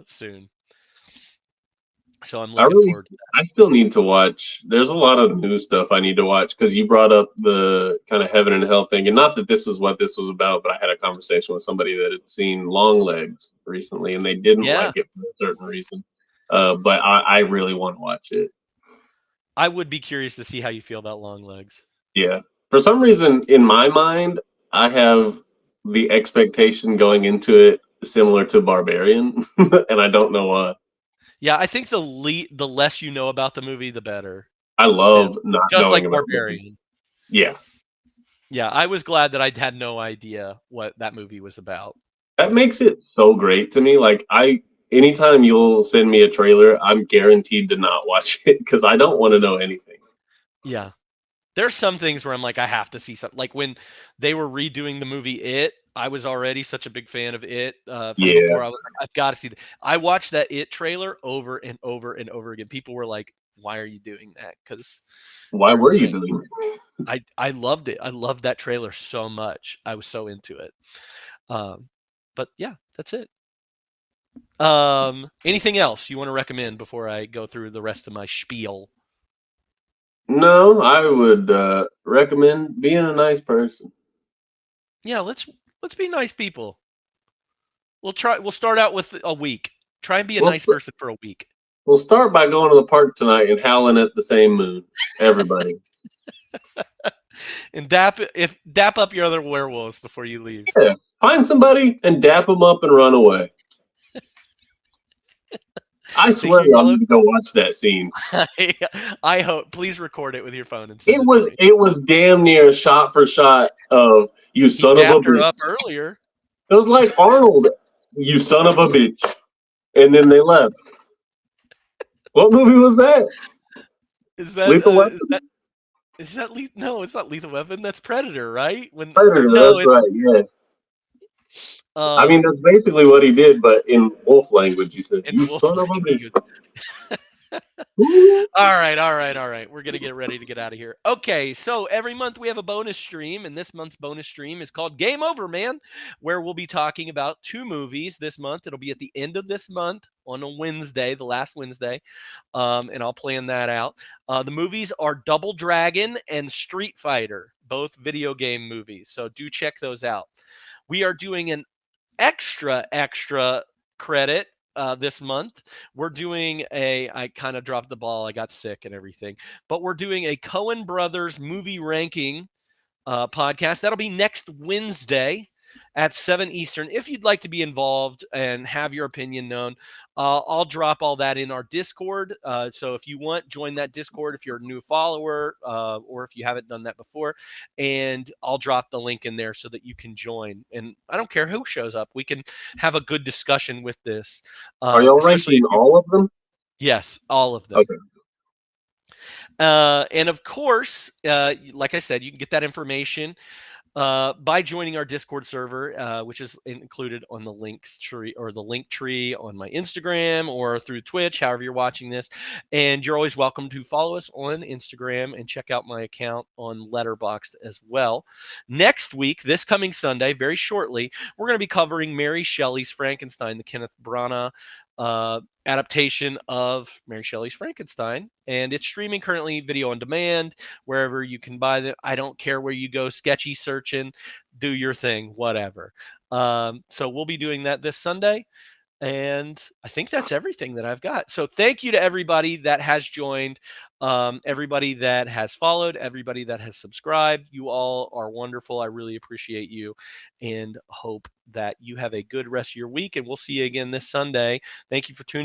Speaker 6: soon. So I'm looking forward to that.
Speaker 7: I still need to watch. There's a lot of new stuff I need to watch because you brought up the kind of heaven and hell thing, and not that this is what this was about, but I had a conversation with somebody that had seen Longlegs recently, and they didn't like it for a certain reason. But I really want to watch it.
Speaker 6: I would be curious to see how you feel about Longlegs.
Speaker 7: Yeah, for some reason in my mind, I have the expectation going into it similar to Barbarian, and I don't know why.
Speaker 6: Yeah, I think the less you know about the movie, the better.
Speaker 7: I love not
Speaker 6: just
Speaker 7: knowing
Speaker 6: like
Speaker 7: about
Speaker 6: Barbarian.
Speaker 7: Yeah.
Speaker 6: Yeah, I was glad that I had no idea what that movie was about.
Speaker 7: That makes it so great to me. Like, anytime you'll send me a trailer, I'm guaranteed to not watch it because I don't want to know anything.
Speaker 6: Yeah. There's some things where I'm like, I have to see something. Like when they were redoing the movie It, I was already such a big fan of It from before. I was like, I've got to see that. I watched that It trailer over and over and over again. People were like, why are you doing that? Because
Speaker 7: why were you doing it?
Speaker 6: I loved it. I loved that trailer so much. I was so into it. But yeah, that's it. Anything else you want to recommend before I go through the rest of my spiel?
Speaker 7: No, I would recommend being a nice person.
Speaker 6: Yeah, let's be nice people. We'll start out with a week. Try and be a nice person for a week.
Speaker 7: We'll start by going to the park tonight and howling at the same moon. Everybody.
Speaker 6: And dap up your other werewolves before you leave.
Speaker 7: Yeah. Find somebody and dap them up and run away. I swear y'all need to go watch that scene.
Speaker 6: I hope. Please record it with your phone and
Speaker 7: It
Speaker 6: send it
Speaker 7: was
Speaker 6: to me.
Speaker 7: it was damn near shot for shot of you son of a
Speaker 6: dapped her
Speaker 7: bitch.
Speaker 6: up earlier.
Speaker 7: It was like Arnold, you son of a bitch, and then they left. What movie was that?
Speaker 6: Is that
Speaker 7: Lethal Weapon?
Speaker 6: Is that No, it's not Lethal Weapon. That's Predator, right?
Speaker 7: Predator.
Speaker 6: No,
Speaker 7: That's right. Yeah. I mean,
Speaker 6: it's
Speaker 7: that's basically what he did, but in wolf language, he said,
Speaker 6: in
Speaker 7: "You
Speaker 6: wolf
Speaker 7: son of a
Speaker 6: language.
Speaker 7: bitch." Ooh.
Speaker 6: All right. We're gonna get ready to get out of here. Okay, so every month we have a bonus stream, and this month's bonus stream is called Game Over, Man, where we'll be talking about 2 movies this month. It'll be at the end of this month on a Wednesday, the last Wednesday, and I'll plan that out. The movies are Double Dragon and Street Fighter, both video game movies. So do check those out. We are doing an extra credit this month. We're doing I kind of dropped the ball. I got sick and everything, but we're doing a Coen Brothers movie ranking podcast. That'll be next Wednesday at 7 Eastern. If you'd like to be involved and have your opinion known, I'll drop all that in our Discord. So if you want, join that Discord if you're a new follower or if you haven't done that before. And I'll drop the link in there so that you can join. And I don't care who shows up. We can have a good discussion with this.
Speaker 7: Are y'all ranking all of them?
Speaker 6: Yes, all of them.
Speaker 7: Okay.
Speaker 6: And of course, like I said, you can get that information by joining our Discord server, which is included on the link tree on my Instagram or through Twitch, however you're watching this. And you're always welcome to follow us on Instagram and check out my account on Letterboxd as well. Next week, this coming Sunday, very shortly, we're going to be covering Mary Shelley's Frankenstein, the Kenneth Branagh adaptation of Mary Shelley's Frankenstein, and it's streaming currently video on demand wherever you can buy them. I don't care where you go, sketchy searching, do your thing, whatever. So we'll be doing that this Sunday, and I think that's everything that I've got. So thank you to everybody that has joined, everybody that has followed, everybody that has subscribed. You all are wonderful. I really appreciate you and hope that you have a good rest of your week, and we'll see you again this Sunday. Thank you for tuning